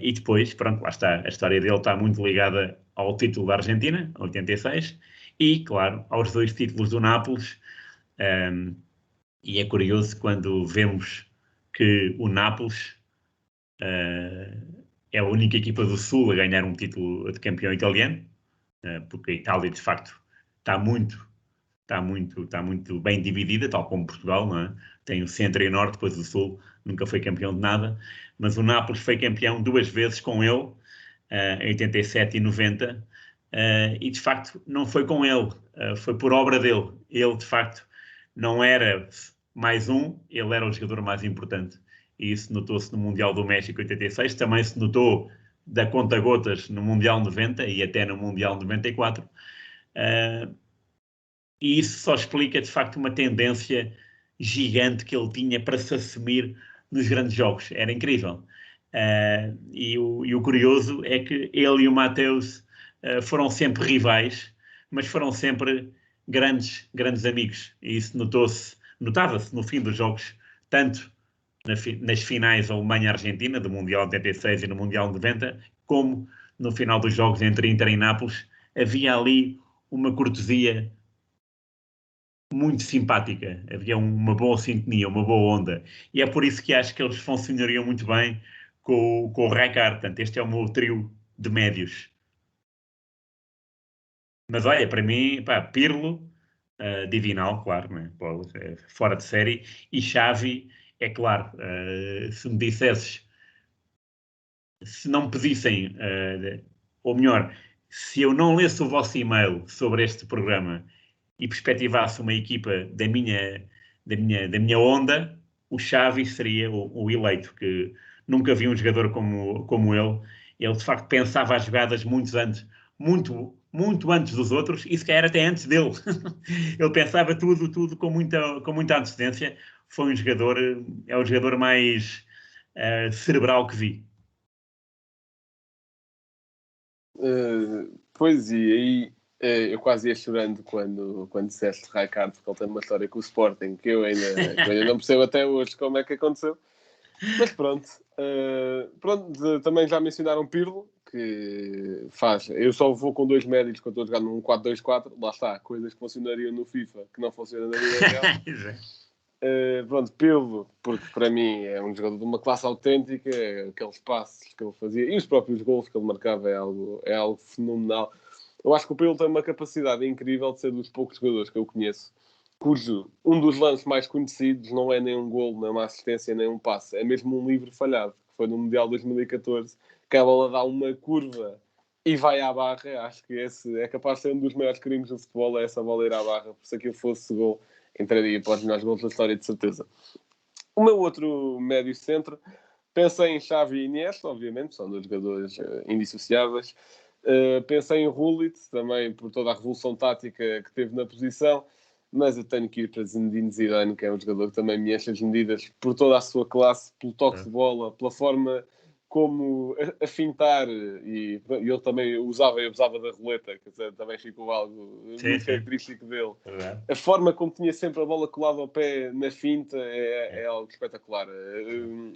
E depois, pronto, lá está. A história dele está muito ligada ao título da Argentina, 86, e, claro, aos 2 títulos do Nápoles. E é curioso quando vemos que o Nápoles é a única equipa do Sul a ganhar um título de campeão italiano, porque a Itália, de facto, está muito bem dividida, tal como Portugal, não é? Tem o centro e o norte, depois o sul nunca foi campeão de nada, mas o Nápoles foi campeão 2 vezes com ele, em 87 e 90, e de facto não foi com ele, foi por obra dele. Ele, de facto, não era mais ele era o jogador mais importante. E isso notou-se no Mundial do México 86, também se notou da conta-gotas no Mundial 90 e até no Mundial 94. E isso só explica, de facto, uma tendência gigante que ele tinha para se assumir nos grandes jogos. Era incrível. E o curioso é que ele e o Matthäus foram sempre rivais, mas foram sempre grandes amigos. E isso notava-se no fim dos jogos, tanto nas finais Alemanha-Argentina, do Mundial 86 e no Mundial 90, como no final dos jogos entre Inter e Nápoles. Havia ali uma cortesia muito simpática, havia uma boa sintonia, uma boa onda, e é por isso que acho que eles funcionariam muito bem com o Rijkaard. Portanto, este é o meu trio de médios. Mas olha, para mim, Pirlo, divinal, claro, né? Fora de série, e Xavi, é claro. Se me dissesses, se não me pedissem, ou melhor, se eu não lesse o vosso e-mail sobre este programa e perspectivasse uma equipa da minha onda, o Xavi seria o eleito, que nunca vi um jogador como ele. Ele, de facto, pensava as jogadas muito antes dos outros, e se calhar até antes dele. Ele pensava tudo com muita antecedência. Foi é o jogador mais cerebral que vi. Pois, e aí eu quase ia chorando quando disseste Rijkaard, porque ele tem uma história com o Sporting que eu ainda não percebo até hoje como é que aconteceu. Mas pronto, também já mencionaram Pirlo, que faz. Eu só vou com 2 médios quando estou a jogar num 4-2-4. Lá está, coisas que funcionariam no FIFA que não funcionam na vida real. Pronto, Pilvo, porque para mim é um jogador de uma classe autêntica, aqueles passos que ele fazia e os próprios gols que ele marcava é algo fenomenal. Eu acho que o Pilvo tem uma capacidade incrível de ser dos poucos jogadores que eu conheço, cujo um dos lances mais conhecidos não é nem um gol, nem uma assistência, nem um passe, é mesmo um livre falhado, que foi no Mundial 2014, que a bola dá uma curva e vai à barra. Acho que esse é capaz de ser um dos maiores crimes do futebol, é essa bola ir à barra, por se aquilo fosse gol, entraria para os melhores gols da história, de certeza. O meu outro médio centro, pensei em Xavi e Iniesta, obviamente, são dois jogadores indissociáveis. Pensei em Gullit, também por toda a revolução tática que teve na posição, mas eu tenho que ir para Zinedine Zidane, que é um jogador que também me enche as medidas por toda a sua classe, pelo toque de bola, pela forma como a fintar, e ele também usava e abusava da roleta, que também ficou algo muito característico dele. A forma como tinha sempre a bola colada ao pé na finta é algo espetacular.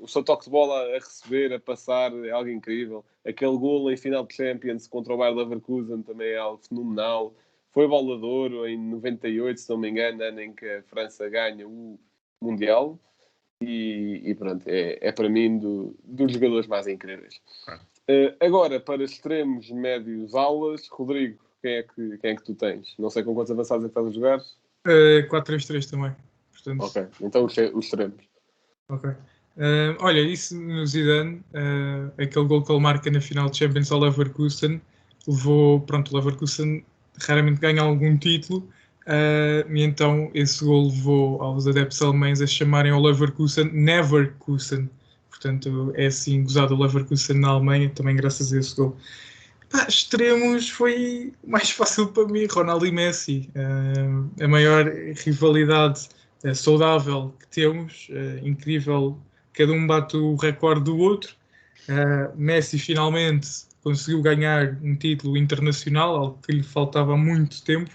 O seu toque de bola a receber, a passar, é algo incrível. Aquele golo em final de Champions contra o Bayer Leverkusen também é algo fenomenal. Foi bola de ouro em 98, se não me engano, ano em que a França ganha o Mundial. E pronto, é para mim dos jogadores mais incríveis. Agora, para extremos médios alas, Rodrigo, quem é que tu tens? Não sei com quantos avançados é que estás a jogar. 4-3-3 também. Portanto, Ok, então os extremos. ok. Olha, isso no Zidane, aquele gol que ele marca na final de Champions ao Leverkusen, o Leverkusen raramente ganha algum título, e então esse gol levou aos adeptos alemães a chamarem ao Leverkusen Neverkusen. Portanto, é assim gozado o Leverkusen na Alemanha, também graças a esse gol. Extremos foi mais fácil para mim, Ronaldo e Messi. A maior rivalidade saudável que temos, incrível, cada um bate o recorde do outro. Messi finalmente conseguiu ganhar um título internacional, algo que lhe faltava há muito tempo.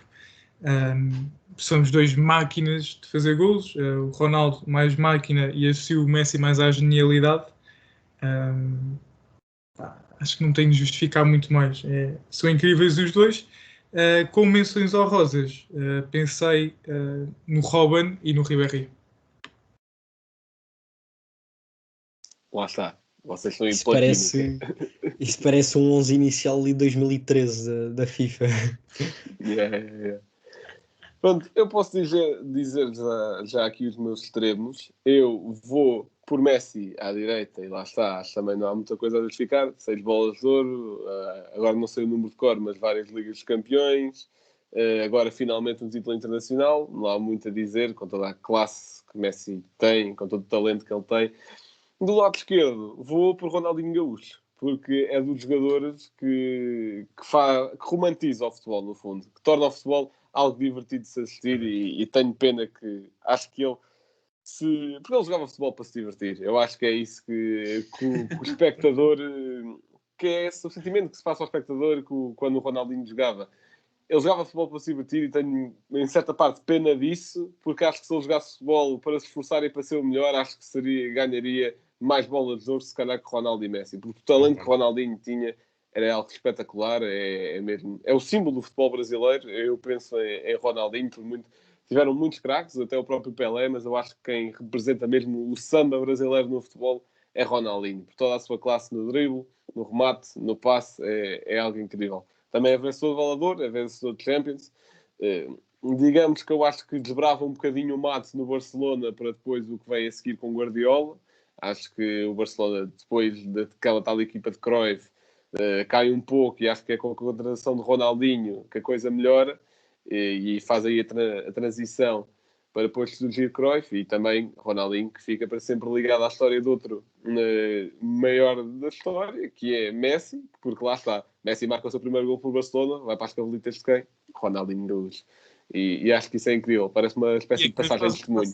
Somos dois máquinas de fazer golos, o Ronaldo mais máquina e assim o Messi mais à genialidade. Acho que não tenho de justificar muito mais. São incríveis os dois. Com menções honrosas, pensei no Robben e no Ribéry. Lá está. Vocês estão em Isso parece um 11 inicial de 2013 da FIFA. Yeah. Pronto, eu posso dizer já aqui os meus extremos. Eu vou por Messi à direita e lá está. Acho que também não há muita coisa a justificar. 6 bolas de ouro. Agora não sei o número de cor, mas várias Ligas dos Campeões. Agora finalmente um título internacional. Não há muito a dizer, com toda a classe que Messi tem, com todo o talento que ele tem. Do lado esquerdo, vou por Ronaldinho Gaúcho, porque é dos jogadores que romantiza o futebol, no fundo, que torna o futebol algo divertido de se assistir e tenho pena que acho que ele porque ele jogava futebol para se divertir. Eu acho que é isso que o espectador, que é esse o sentimento que se passa ao espectador quando o Ronaldinho jogava. Ele jogava futebol para se divertir e tenho, em certa parte, pena disso, porque acho que se ele jogasse futebol para se esforçar e para ser o melhor, acho que ganharia mais bolas de ouro, se calhar, que Ronaldo e Messi. Porque o talento que Ronaldinho tinha era algo espetacular, é o símbolo do futebol brasileiro. Eu penso em Ronaldinho, tiveram muitos craques, até o próprio Pelé, mas eu acho que quem representa mesmo o samba brasileiro no futebol é Ronaldinho. Por toda a sua classe no drible, no remate, no passe, é algo incrível. Também é vencedor de Valador, é vencedor de Champions. Digamos que eu acho que desbrava um bocadinho o mate no Barcelona para depois o que vem a seguir com o Guardiola. Acho que o Barcelona, depois daquela tal equipa de Cruyff, cai um pouco e acho que é com a contratação de Ronaldinho que a coisa melhora e faz aí a transição para depois surgir Cruyff e também Ronaldinho, que fica para sempre ligado à história de outro maior da história, que é Messi, porque lá está, Messi marca o seu primeiro gol pelo Barcelona, vai para as cavalitas de quem? Ronaldinho Gaúcho. E acho que isso é incrível, parece uma espécie de passagem de testemunho.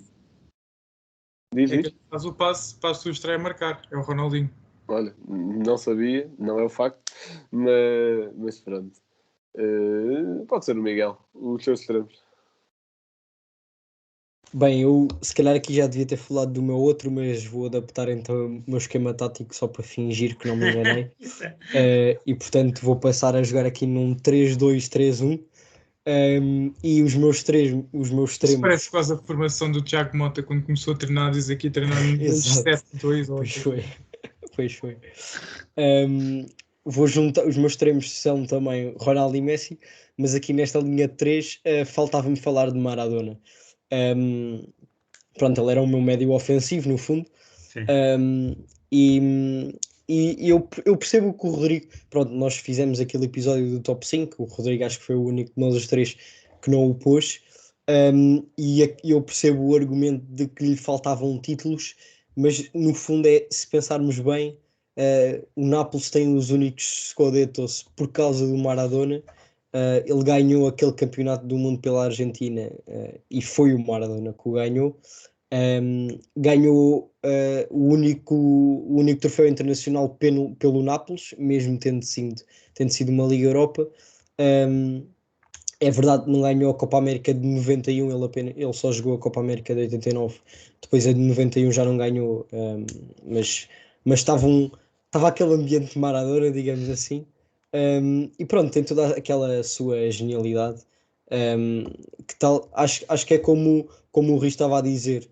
Que faz o passo para a sua estreia marcar, é o Ronaldinho. Olha, não sabia, não é o facto, mas pronto. Pode ser o Miguel, os seus extremos. Bem, eu se calhar aqui já devia ter falado do meu outro, mas vou adaptar então o meu esquema tático só para fingir que não me enganei. E portanto vou passar a jogar aqui num 3-2-3-1. E os meus Isto extremos. parece quase a formação do Tiago Mota quando começou a treinar, diz aqui treinar no Exato. 7-2 ou Pois assim. foi. Pois foi. Vou juntar, os meus extremos são também Ronaldo e Messi, mas aqui nesta linha de 3 faltava-me falar de Maradona. Pronto, ele era o meu médio ofensivo, no fundo. Sim. E eu percebo que o Rodrigo, pronto, nós fizemos aquele episódio do top 5, o Rodrigo acho que foi o único de nós os três que não o pôs, e eu percebo o argumento de que lhe faltavam títulos, mas no fundo se pensarmos bem, o Nápoles tem os únicos Scudettos por causa do Maradona. Ele ganhou aquele campeonato do mundo pela Argentina, e foi o Maradona que o ganhou. Ganhou o único troféu internacional pelo Nápoles, mesmo tendo sido uma Liga Europa. É verdade que não ganhou a Copa América de 91, ele só jogou a Copa América de 89, depois a de 91 já não ganhou, mas estava aquele ambiente de Maradona, digamos assim. E pronto, tem toda aquela sua genialidade, que tal, acho que é como o Rui estava a dizer.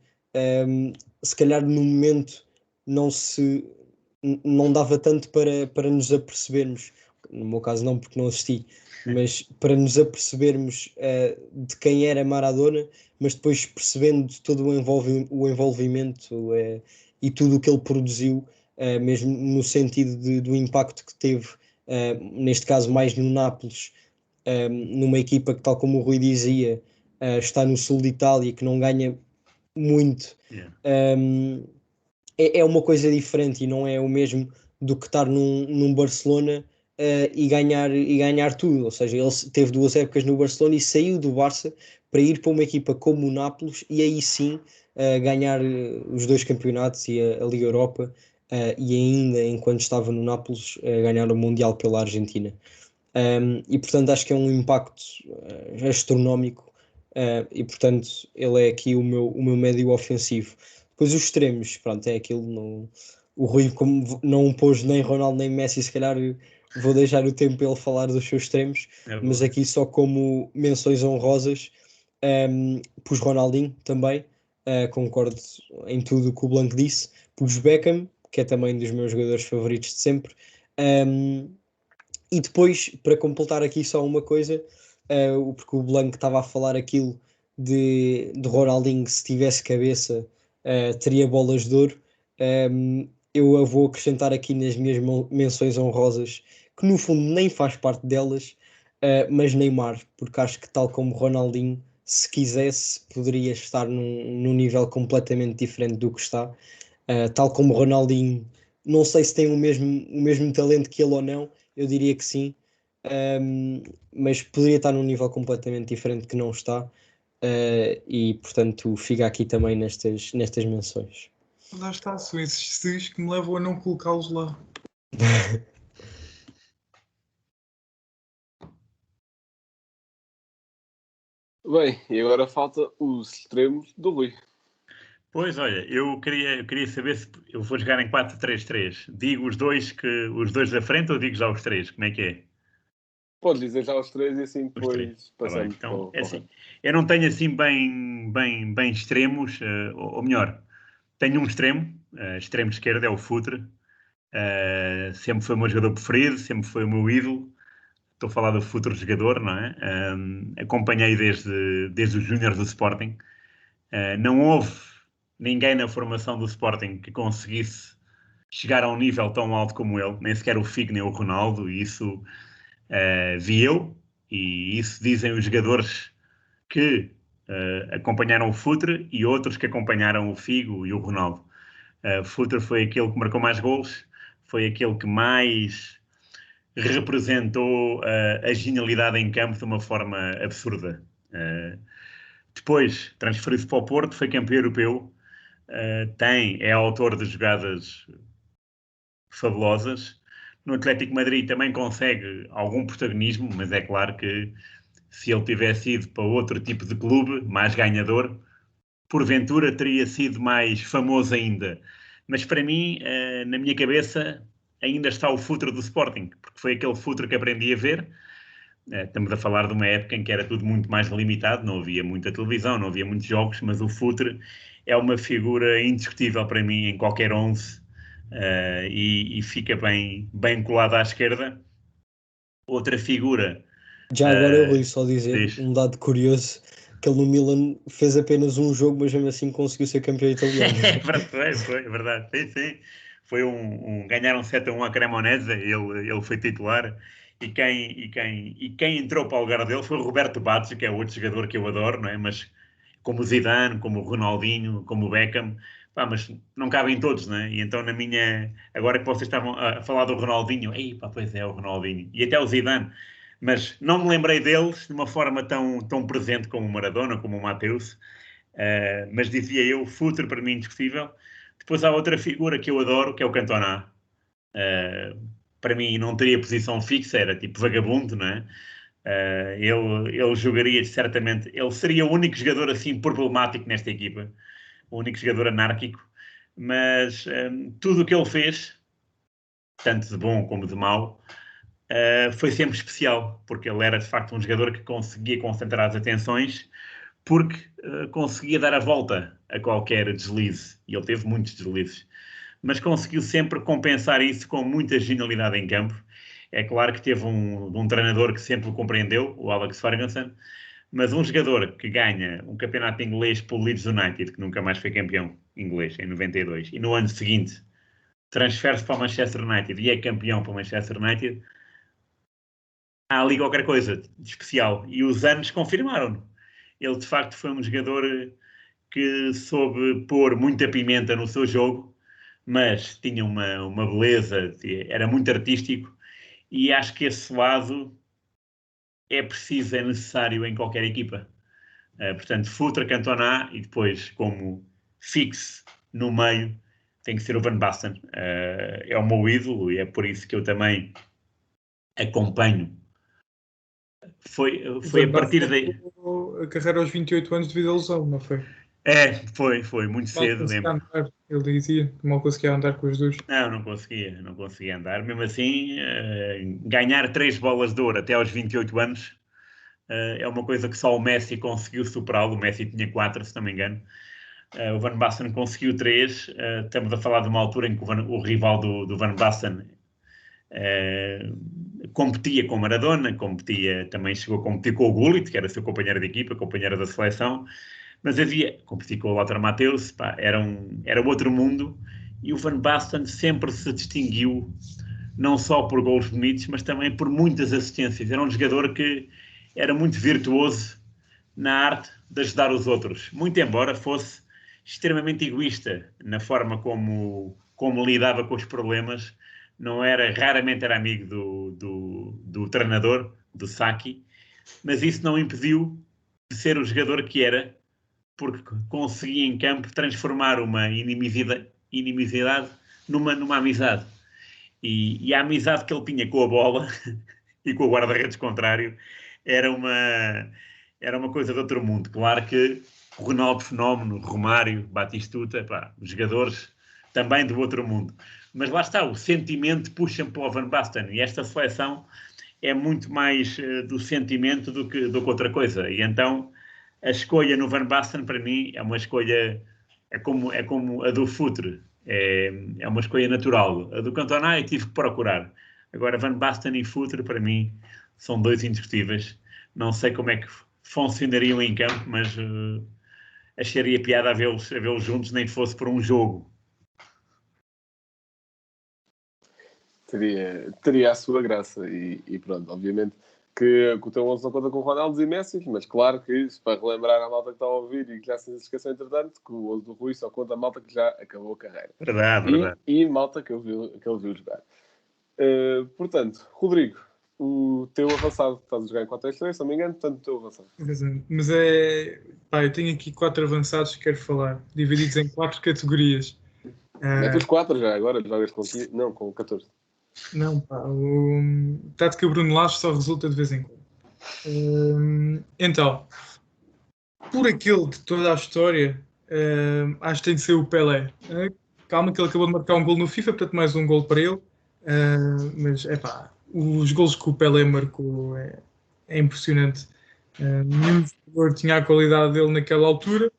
Se calhar no momento não dava tanto para nos apercebermos, no meu caso não, porque não assisti, mas para nos apercebermos de quem era Maradona, mas depois percebendo todo o envolvimento e tudo o que ele produziu, mesmo no sentido do impacto que teve, neste caso mais no Nápoles, numa equipa que, tal como o Rui dizia, está no sul de Itália, que não ganha muito. Yeah. É uma coisa diferente e não é o mesmo do que estar num Barcelona e ganhar tudo. Ou seja, ele teve 2 épocas no Barcelona e saiu do Barça para ir para uma equipa como o Nápoles e aí sim ganhar os 2 campeonatos e a Liga Europa, e ainda, enquanto estava no Nápoles, ganhar o Mundial pela Argentina. E portanto acho que é um impacto astronómico, e portanto ele é aqui o meu médio ofensivo. Depois os extremos, pronto, é aquilo. O Rui, como não pôs nem Ronaldo nem Messi, se calhar vou deixar o tempo para ele falar dos seus extremos, mas aqui só como menções honrosas, pus Ronaldinho também, concordo em tudo o que o Blanco disse, pus Beckham, que é também dos meus jogadores favoritos de sempre. E depois, para completar aqui só uma coisa, porque o Blanco estava a falar aquilo de Ronaldinho, se tivesse cabeça, teria bolas de ouro. Eu vou acrescentar aqui nas minhas menções honrosas, que no fundo nem faz parte delas, mas Neymar, porque acho que, tal como Ronaldinho, se quisesse, poderia estar num nível completamente diferente do que está. Tal como Ronaldinho, não sei se tem o mesmo talento que ele ou não, eu diria que sim, mas poderia estar num nível completamente diferente que não está, e portanto fica aqui também nestas menções. Lá está, são esses seis que me levam a não colocá-los lá. Bem, e agora falta os extremos do Rui. Pois, olha, eu queria saber se eu vou jogar em 4-3-3. Digo os dois da frente ou digo já os 3? Como é que é? Podes dizer já os 3 e assim Os 3. depois Tá bem. passamos Então, para o assim, resto. eu não tenho assim bem extremos, ou melhor, tenho um extremo, extremo esquerdo é o Futre. Sempre foi o meu jogador preferido, sempre foi o meu ídolo. Estou a falar do futuro jogador, não é? Acompanhei desde os júniores do Sporting. Não houve ninguém na formação do Sporting que conseguisse chegar a um nível tão alto como ele, nem sequer o Figo nem o Ronaldo, e isso vi eu, e isso dizem os jogadores que acompanharam o Futre e outros que acompanharam o Figo e o Ronaldo. Futre foi aquele que marcou mais gols, foi aquele que mais representou a genialidade em campo de uma forma absurda. Depois transferiu-se para o Porto, foi campeão europeu, é autor de jogadas fabulosas. No Atlético Madrid também consegue algum protagonismo, mas é claro que se ele tivesse ido para outro tipo de clube, mais ganhador, porventura teria sido mais famoso ainda. Mas para mim, na minha cabeça, ainda está o futuro do Sporting, porque foi aquele futuro que aprendi a ver. Estamos a falar de uma época em que era tudo muito mais limitado, não havia muita televisão, não havia muitos jogos, mas o Futre é uma figura indiscutível para mim em qualquer 11 e fica bem colado à esquerda. Outra figura... Já agora, Rui, só dizer diz. um dado curioso, que ele no Milan fez apenas um jogo, mas mesmo assim conseguiu ser campeão italiano. Foi verdade, sim. Foi ganharam 7-1 à Cremonese, ele foi titular. E quem entrou para o lugar dele foi o Roberto Baggio, que é outro jogador que eu adoro, não é? Mas como o Zidane, como o Ronaldinho, como o Beckham, mas não cabem todos, não é? E então agora que vocês estavam a falar do Ronaldinho, pois é, o Ronaldinho, e até o Zidane, mas não me lembrei deles de uma forma tão presente como o Maradona, como o Mateus, mas dizia eu, Futre para mim indiscutível. Depois há outra figura que eu adoro, que é o Cantona. Para mim não teria posição fixa, era tipo vagabundo, não é? Ele jogaria certamente, ele seria o único jogador assim problemático nesta equipa, o único jogador anárquico, mas tudo o que ele fez, tanto de bom como de mau, foi sempre especial, porque ele era de facto um jogador que conseguia concentrar as atenções, porque conseguia dar a volta a qualquer deslize, e ele teve muitos deslizes, mas conseguiu sempre compensar isso com muita genialidade em campo. É claro que teve um treinador que sempre o compreendeu, o Alex Ferguson, mas um jogador que ganha um campeonato inglês pelo Leeds United, que nunca mais foi campeão inglês, em 92, e no ano seguinte transfere-se para o Manchester United e é campeão para o Manchester United, há ali qualquer coisa de especial. E os anos confirmaram-no. Ele, de facto, foi um jogador que soube pôr muita pimenta no seu jogo, mas tinha uma beleza, era muito artístico, e acho que esse lado é necessário em qualquer equipa. Portanto, Futre, Cantona, e depois, como fixe no meio, tem que ser o Van Basten. É o meu ídolo e é por isso que eu também acompanho. Foi a partir daí... A carreira aos 28 anos devido à lesão, não foi? Foi muito cedo. Ele dizia que mal conseguia andar com os dois. Não conseguia andar. Mesmo assim, ganhar 3 bolas de ouro até aos 28 anos é uma coisa que só o Messi conseguiu superá-lo. O Messi tinha 4, se não me engano. O Van Basten conseguiu 3. Estamos a falar de uma altura em que o rival do Van Basten competia com Maradona, também chegou a competir com o Gullit, que era seu companheiro de equipa, companheiro da seleção. Mas competir com o Lothar Matthäus, era outro mundo, e o Van Basten sempre se distinguiu, não só por gols bonitos, mas também por muitas assistências. Era um jogador que era muito virtuoso na arte de ajudar os outros, muito embora fosse extremamente egoísta na forma como lidava com os problemas. Raramente era amigo do treinador, do Sacchi, mas isso não impediu de ser o jogador que era, porque conseguia em campo transformar uma inimizidade numa amizade. E a amizade que ele tinha com a bola e com o guarda-redes contrário era uma coisa de outro mundo. Claro que o Ronaldo Fenómeno, Romário, Batistuta, os jogadores também do outro mundo. Mas lá está, o sentimento puxa-me para o Van Basten, e esta seleção é muito mais do sentimento do que outra coisa. E então a escolha no Van Basten, para mim, é uma escolha, é como a do Futre, é uma escolha natural. A do Cantona eu tive que procurar. Agora, Van Basten e Futre, para mim, são 2 indiscutíveis. Não sei como é que funcionariam em campo, mas acharia piada a vê-los juntos, nem que fosse por um jogo. Teria a sua graça e pronto, obviamente que o teu 11 não conta com Ronaldo e Messi, mas claro que para relembrar a malta que está a ouvir e que já se esqueceu entretanto, que o 11 do Rui só conta a malta que já acabou a carreira. Verdade. E malta que ele viu jogar. Portanto, Rodrigo, o teu avançado, estás a jogar em 4-3-3, se não me engano, portanto o teu avançado. Mas eu tenho aqui 4 avançados que quero falar, divididos em 4 categorias. Mete os 4 já, agora jogas com 15, não, com 14. Não, o Tática Bruno Lage só resulta de vez em quando. Então, por aquele de toda a história, acho que tem de ser o Pelé. Calma que ele acabou de marcar um gol no FIFA, portanto mais um gol para ele. Mas, os gols que o Pelé marcou é impressionante. Nenhum jogador tinha a qualidade dele naquela altura.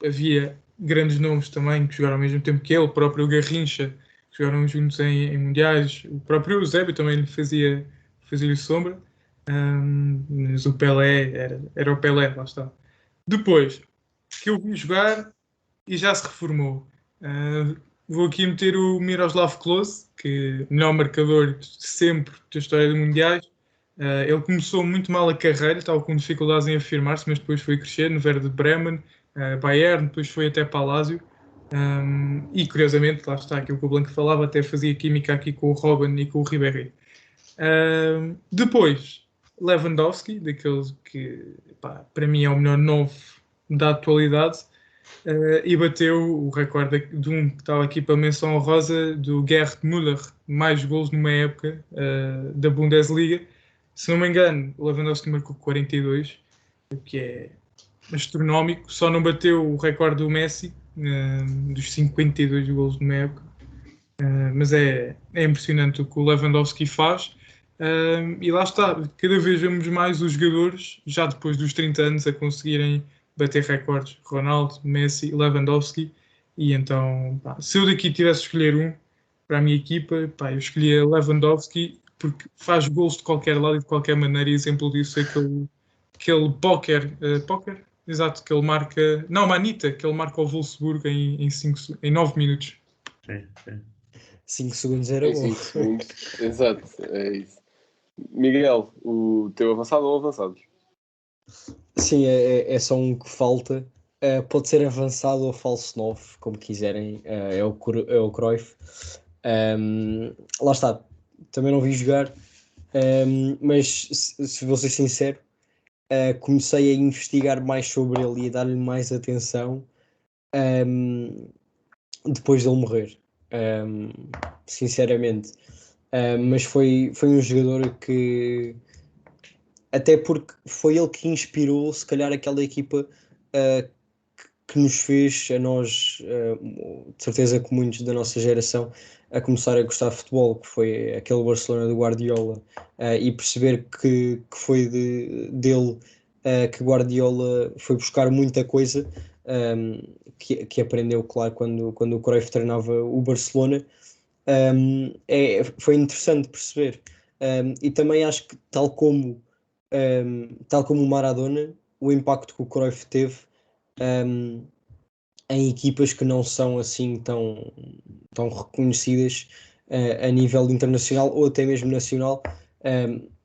Havia grandes nomes também que jogaram ao mesmo tempo que ele, o próprio Garrincha, que jogaram juntos em mundiais, o próprio Eusébio também lhe fazia-lhe sombra, mas o Pelé era o Pelé, lá está. Depois, que eu vi jogar e já se reformou. Vou aqui meter o Miroslav Klose, que melhor marcador de sempre da história de mundiais. Ele começou muito mal a carreira, estava com dificuldades em afirmar-se, mas depois foi crescer no Werder Bremen, Bayern, depois foi até Palácio. E curiosamente, lá está aquilo que o Blanco falava, até fazia química aqui com o Robben e com o Ribéry. Depois, Lewandowski, daqueles que para mim é o melhor 9 da atualidade, e bateu o recorde de um que estava aqui para menção honrosa, do Gerd Müller, mais golos numa época da Bundesliga. Se não me engano, o Lewandowski marcou 42, o que é astronómico. Só não bateu o recorde do Messi, dos 52 golos numa época. Mas é impressionante o que o Lewandowski faz. E lá está, cada vez vemos mais os jogadores, já depois dos 30 anos, a conseguirem bater recordes. Ronaldo, Messi, Lewandowski. E então, se eu daqui tivesse de escolher um para a minha equipa, eu escolhia Lewandowski, porque faz gols de qualquer lado e de qualquer maneira. E exemplo disso é aquele póquer, exato, que ele marca, não, Manita, que ele marca ao Wolfsburg em 9 minutos. Sim, sim. 5 segundos era Em bom. 5 segundos, exato, é isso. Miguel, o teu avançado ou avançados? Sim, é só um que falta. Pode ser avançado ou falso 9, como quiserem. É o Cruyff. Lá está. Também não vi jogar. Mas, se vou ser sincero, comecei a investigar mais sobre ele e a dar-lhe mais atenção depois dele morrer. Sinceramente. Mas foi um jogador que... Até porque foi ele que inspirou, se calhar, aquela equipa que nos fez, a nós, de certeza que muitos da nossa geração, a começar a gostar de futebol, que foi aquele Barcelona do Guardiola, e perceber que foi dele que Guardiola foi buscar muita coisa, que aprendeu, claro, quando o Cruyff treinava o Barcelona. Foi interessante perceber. E também acho que, tal como o Maradona, o impacto que o Cruyff teve em equipas que não são assim tão reconhecidas a nível internacional ou até mesmo nacional.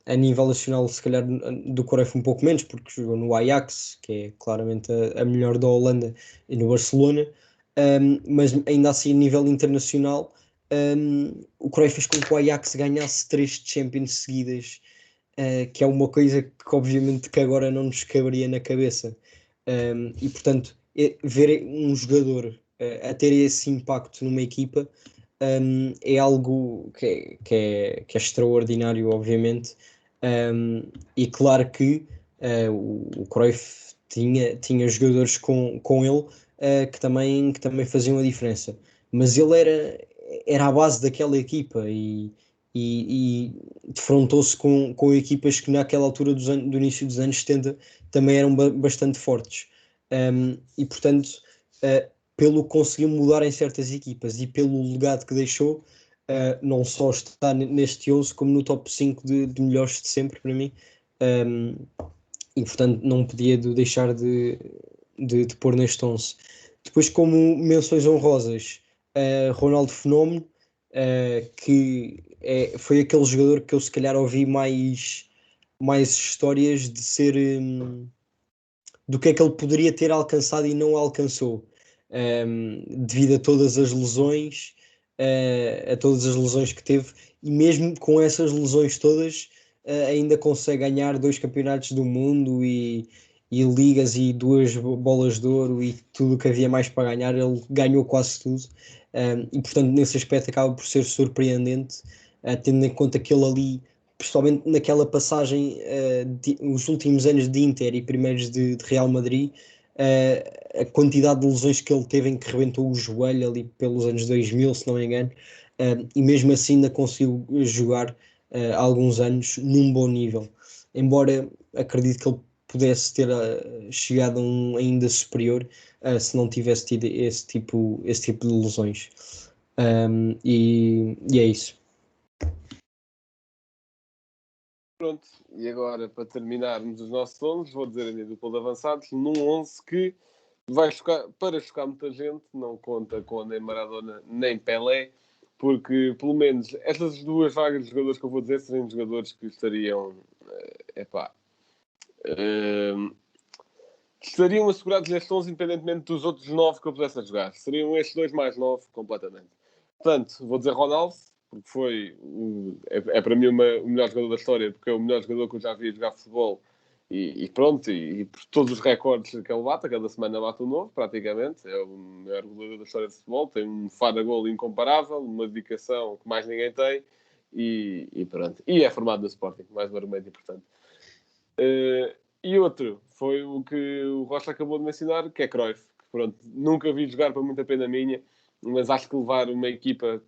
A nível nacional, se calhar do Cruyff um pouco menos, porque jogou no Ajax, que é claramente a melhor da Holanda, e no Barcelona. Mas ainda assim, a nível internacional, o Cruyff fez com que o Ajax ganhasse 3 Champions seguidas, que é uma coisa que obviamente que agora não nos caberia na cabeça. E portanto, ver um jogador a ter esse impacto numa equipa é algo que é extraordinário, obviamente. E claro que o Cruyff tinha jogadores com ele que também faziam a diferença, mas ele era a base daquela equipa e defrontou-se com equipas que naquela altura do início dos anos 70 também eram bastante fortes. E portanto, pelo que conseguiu mudar em certas equipas e pelo legado que deixou, não só está neste 11 como no top 5 de melhores de sempre para mim. E portanto não podia deixar de pôr neste 11. Depois, como menções honrosas, Ronaldo Fenómeno, que foi aquele jogador que eu se calhar ouvi mais histórias de ser do que é que ele poderia ter alcançado e não alcançou, devido a todas as lesões, que teve, e mesmo com essas lesões todas ainda consegue ganhar 2 campeonatos do mundo e ligas e 2 bolas de ouro e tudo o que havia mais para ganhar. Ele ganhou quase tudo, e portanto nesse aspecto acaba por ser surpreendente, tendo em conta que ele ali, principalmente naquela passagem, os últimos anos de Inter e primeiros de Real Madrid, a quantidade de lesões que ele teve em que rebentou o joelho ali pelos anos 2000, se não me engano, e mesmo assim ainda conseguiu jogar há alguns anos num bom nível. Embora acredito que ele pudesse ter chegado a um ainda superior se não tivesse tido esse tipo de lesões. E é isso. Pronto, e agora para terminarmos os nossos 11, vou dizer a minha dupla de avançados, num 11 que vai chocar, para chocar muita gente, não conta com nem Maradona nem Pelé, porque pelo menos estas duas vagas de jogadores que eu vou dizer seriam jogadores que estariam, estariam assegurados neste 11 independentemente dos outros 9 que eu pudesse jogar. Seriam estes dois mais 9 completamente. Portanto, vou dizer Ronaldo, porque foi é para mim o melhor jogador da história, porque é o melhor jogador que eu já vi jogar futebol e pronto, e por todos os recordes que ele bate, cada semana bate um novo, praticamente, é o melhor jogador da história de futebol, tem um faro a golo incomparável, uma dedicação que mais ninguém tem e pronto. E é formado no Sporting, mais um argumento importante. E outro foi o que o Rocha acabou de mencionar, que é Cruyff, que pronto, nunca vi jogar, para muita pena minha, mas acho que levar uma equipa...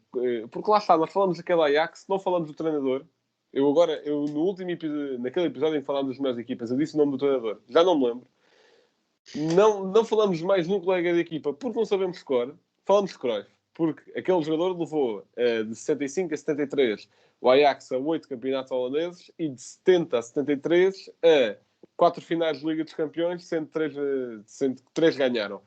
Porque lá está, nós falamos daquele Ajax, não falamos do treinador. Eu no último episódio, naquele episódio em que falámos das melhores equipas, eu disse o nome do treinador. Já não me lembro. Não falamos mais num colega de equipa, porque não sabemos score. Falamos de Cruyff, porque aquele jogador levou de 65 a 73 o Ajax a 8 campeonatos holandeses e de 70 a 73 a 4 finais de Liga dos Campeões, sendo que 3 ganharam.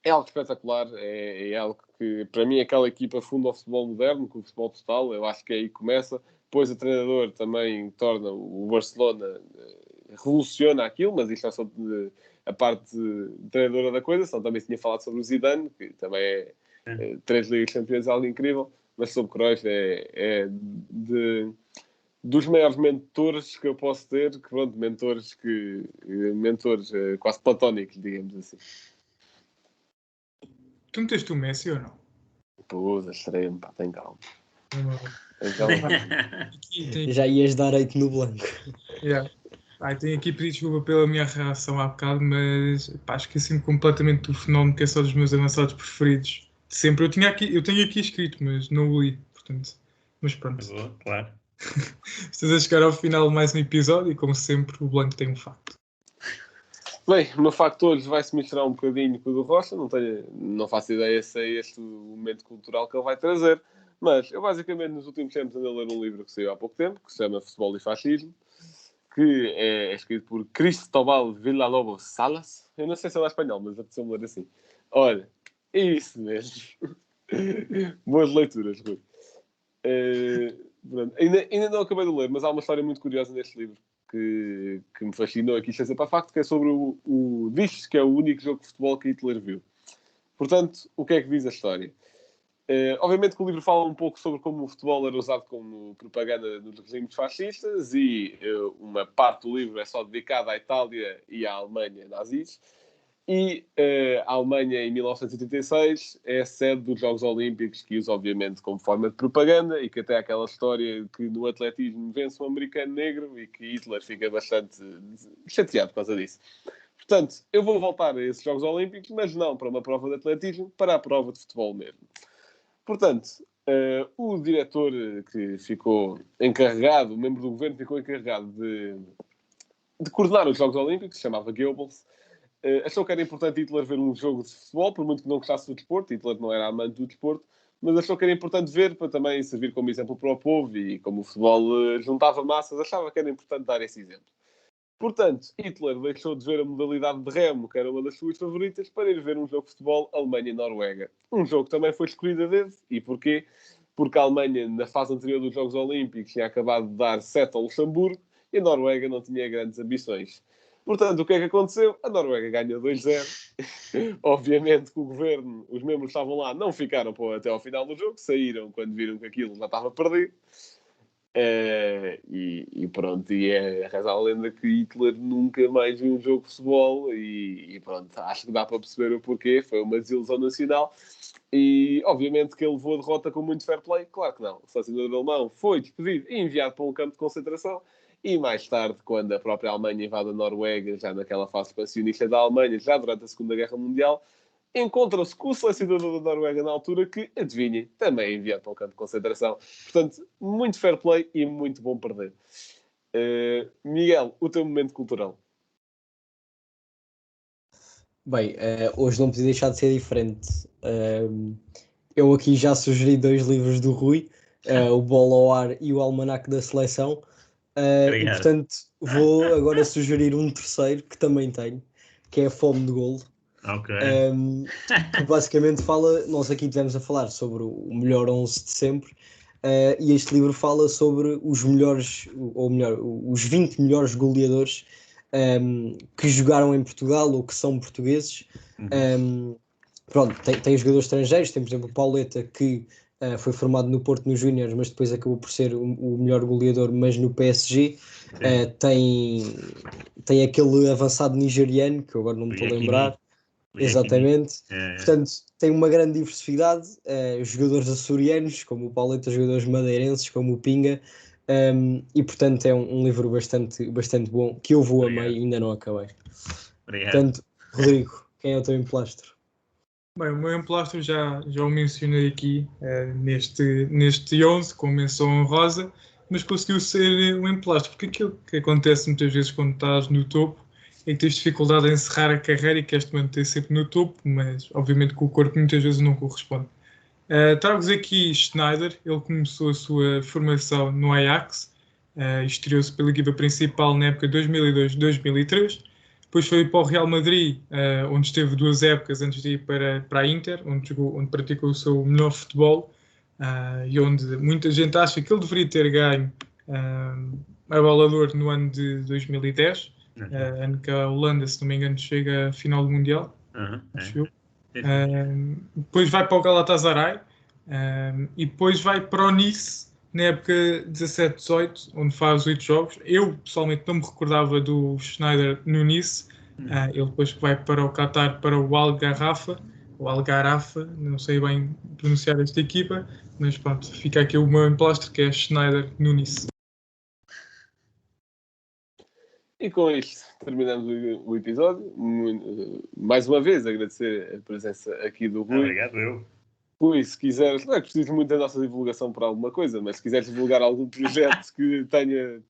É algo espetacular, é algo que, para mim, aquela equipa funda o futebol moderno, com o futebol total, eu acho que aí começa. Depois o treinador também torna o Barcelona, revoluciona aquilo, mas isto é só a parte treinadora da coisa, senão também se tinha falado sobre o Zidane, que também é 3 Ligas de Campeões, é algo incrível, mas sobre Cruyff dos maiores mentores que eu posso ter, que pronto, mentores quase platónicos, digamos assim. Tu meteste o Messi ou não? Pô, extremo, pá, tem calma. Então, Já ias dar 8 no blanco. Yeah. Tenho aqui pedido desculpa pela minha reação há bocado, mas esqueci-me completamente do fenómeno que é só dos meus avançados preferidos de sempre. Eu tenho aqui escrito, mas não o li, portanto. Mas pronto. Boa, claro. Estás a chegar ao final de mais um episódio e, como sempre, o Blanco tem um facto. bem, o meu facto hoje vai-se misturar um bocadinho com o do Rocha, não faço ideia se é este o momento cultural que ele vai trazer, mas eu basicamente nos últimos tempos ando a ler um livro que saiu há pouco tempo, que se chama Futebol e Fascismo, que é escrito por Cristóbal Villalobos Salas. Eu não sei se é lá espanhol, mas apeteceu-me ler assim. Olha, é isso mesmo. Boas leituras, Rui. Ainda não acabei de ler, mas há uma história muito curiosa neste livro que me fascinou aqui, sem ser para facto, que é sobre diz que é o único jogo de futebol que Hitler viu. Portanto, o que é que diz a história? Obviamente que o livro fala um pouco sobre como o futebol era usado como propaganda nos regimes fascistas e uma parte do livro é só dedicada à Itália e à Alemanha nazis. E a Alemanha, em 1986, é a sede dos Jogos Olímpicos, que usa, obviamente, como forma de propaganda, e que até aquela história que no atletismo vence um americano negro e que Hitler fica bastante chateado por causa disso. Portanto, eu vou voltar a esses Jogos Olímpicos, mas não para uma prova de atletismo, para a prova de futebol mesmo. Portanto, o diretor que ficou encarregado, o membro do governo que ficou encarregado de coordenar os Jogos Olímpicos, se chamava Goebbels, achou que era importante Hitler ver um jogo de futebol, por muito que não gostasse do desporto. Hitler não era amante do desporto, mas achou que era importante ver para também servir como exemplo para o povo, e como o futebol juntava massas, achava que era importante dar esse exemplo. Portanto, Hitler deixou de ver a modalidade de remo, que era uma das suas favoritas, para ir ver um jogo de futebol Alemanha-Noruega. Um jogo que também foi escolhido a dedo. E porquê? Porque a Alemanha, na fase anterior dos Jogos Olímpicos, tinha acabado de dar 7 ao Luxemburgo e a Noruega não tinha grandes ambições. Portanto, o que é que aconteceu? A Noruega ganhou 2-0. Obviamente que o governo, os membros que estavam lá, não ficaram até ao final do jogo, saíram quando viram que aquilo já estava perdido. E pronto, e reza a lenda que Hitler nunca mais viu um jogo de futebol e pronto, acho que dá para perceber o porquê. Foi uma desilusão nacional e obviamente que ele levou a derrota com muito fair play. Claro que não, o selecionador alemão foi despedido e enviado para um campo de concentração e mais tarde, quando a própria Alemanha invade a Noruega, já naquela fase expansionista da Alemanha, já durante a Segunda Guerra Mundial, encontra-se com o selecionador da Noruega na altura que, adivinhem, também é enviado para o campo de concentração. Portanto, muito fair play e muito bom perder. Miguel, o teu momento cultural. Bem, hoje não podia deixar de ser diferente. Eu aqui já sugeri 2 livros do Rui, o Bola ao Ar e o Almanaque da Seleção. E, portanto, vou agora sugerir um terceiro que também tenho, que é a Fome de Golo. Ok. Que basicamente fala, nós aqui estivemos a falar sobre o melhor 11 de sempre, e este livro fala sobre os melhores, ou melhor, os 20 melhores goleadores que jogaram em Portugal ou que são portugueses. Pronto, tem jogadores estrangeiros, tem por exemplo o Pauleta, que foi formado no Porto nos Júniors, mas depois acabou por ser o melhor goleador, mas no PSG. Tem aquele avançado nigeriano, que eu agora não me estou a lembrar. Exatamente. Portanto, tem uma grande diversidade, jogadores açorianos, como o Pauleta, jogadores madeirenses, como o Pinga, e portanto é um livro bastante bom, que eu vou amei e ainda não acabei. Obrigado. Portanto, Rodrigo, quem é o teu emplastro? Bem, o meu emplastro já o mencionei aqui neste 11, com menção honrosa, mas conseguiu ser um emplastro, porque aquilo que acontece muitas vezes quando estás no topo é que tens dificuldade em encerrar a carreira e queres te manter sempre no topo, mas obviamente que o corpo muitas vezes não corresponde. Trago-vos aqui Schneider. Ele começou a sua formação no Ajax, estreou-se pela equipa principal na época 2002-2003, depois foi para o Real Madrid, onde esteve 2 épocas antes de ir para a Inter, onde praticou o seu melhor futebol, e onde muita gente acha que ele deveria ter ganho a Bola de Ouro no ano de 2010, ano que a Holanda, se não me engano, chega à final do Mundial. Depois vai para o Galatasaray, e depois vai para o Nice na época 17-18, onde faz 8 jogos. Eu pessoalmente não me recordava do Schneider no Nice. Ele depois vai para o Qatar, para o Al-Garrafa, não sei bem pronunciar esta equipa, mas pronto, fica aqui o meu emplastro, que é Schneider no Nice. E com isto terminamos o episódio. Mais uma vez agradecer a presença aqui do Rui. Obrigado, eu. Rui, se quiseres, não é que preciso muito da nossa divulgação para alguma coisa, mas se quiseres divulgar algum projeto que tenhas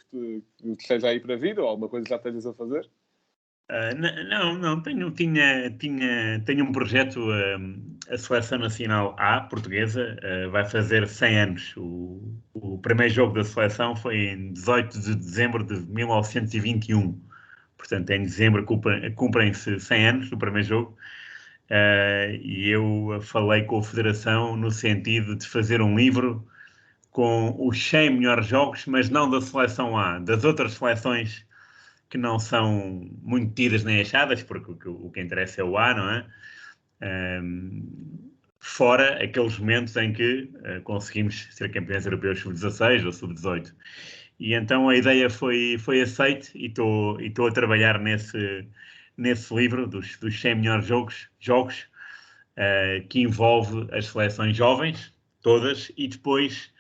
que esteja aí para vir, ou alguma coisa que já estejas a fazer. Não, tenho um projeto, a Seleção Nacional A, portuguesa, vai fazer 100 anos. O primeiro jogo da seleção foi em 18 de dezembro de 1921. Portanto, em dezembro cumprem-se 100 anos do primeiro jogo. E eu falei com a Federação no sentido de fazer um livro com os 100 melhores jogos, mas não da Seleção A, das outras seleções que não são muito tidas nem achadas, porque o que interessa é o A, não é? Fora aqueles momentos em que conseguimos ser campeões europeus sub-16 ou sub-18. E então a ideia foi aceite e estou a trabalhar nesse livro dos 100 melhores jogos que envolve as seleções jovens, todas, e depois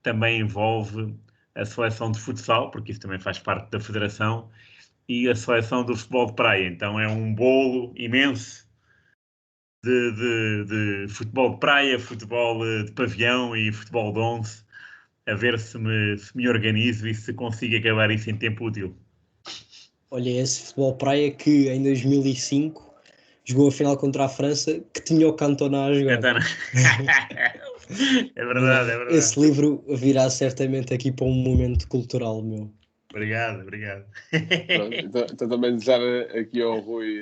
também envolve a seleção de futsal, porque isso também faz parte da federação, e a seleção do futebol de praia. Então é um bolo imenso de futebol de praia, futebol de pavião e futebol de 11, a ver se me organizo e se consigo acabar isso em tempo útil. Olha, esse futebol praia que em 2005 jogou a final contra a França, que tinha o Cantona a jogar. É verdade. Esse livro virá certamente aqui para um momento cultural, meu. Obrigado. Pronto, então também desejar aqui ao Rui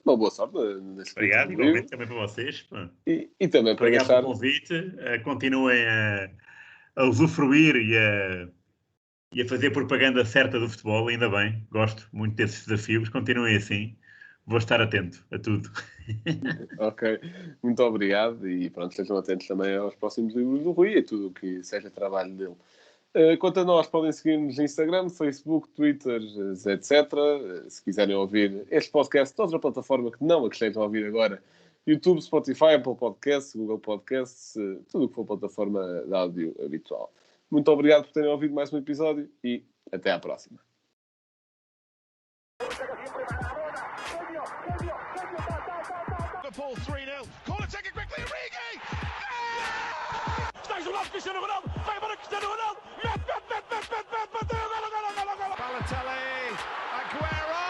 uma boa sorte. Obrigado, igualmente também para vocês. E também para obrigado deixar... pelo convite. Continuem a usufruir e a fazer propaganda certa do futebol, ainda bem. Gosto muito desses desafios. Continuem assim. Vou estar atento a tudo. Ok, muito obrigado e pronto, estejam atentos também aos próximos livros do Rui e a tudo o que seja trabalho dele. Quanto a nós, podem seguir-nos no Instagram, Facebook, Twitter, etc. Se quiserem ouvir este podcast de outra plataforma que não a que estejam a ouvir agora, YouTube, Spotify, Apple Podcasts, Google Podcasts, tudo o que for plataforma de áudio habitual. Muito obrigado por terem ouvido mais um episódio e até à próxima. Liverpool 3-0. Corner taken quickly, Origi! Está jogado Cristiano Ronaldo. Vai para Cristiano Ronaldo. Mete. Bateu. Golo. Balotelli, Aguero!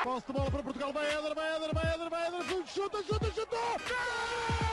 Posse de bola para Portugal. Vai Éder. Chuta. Gol!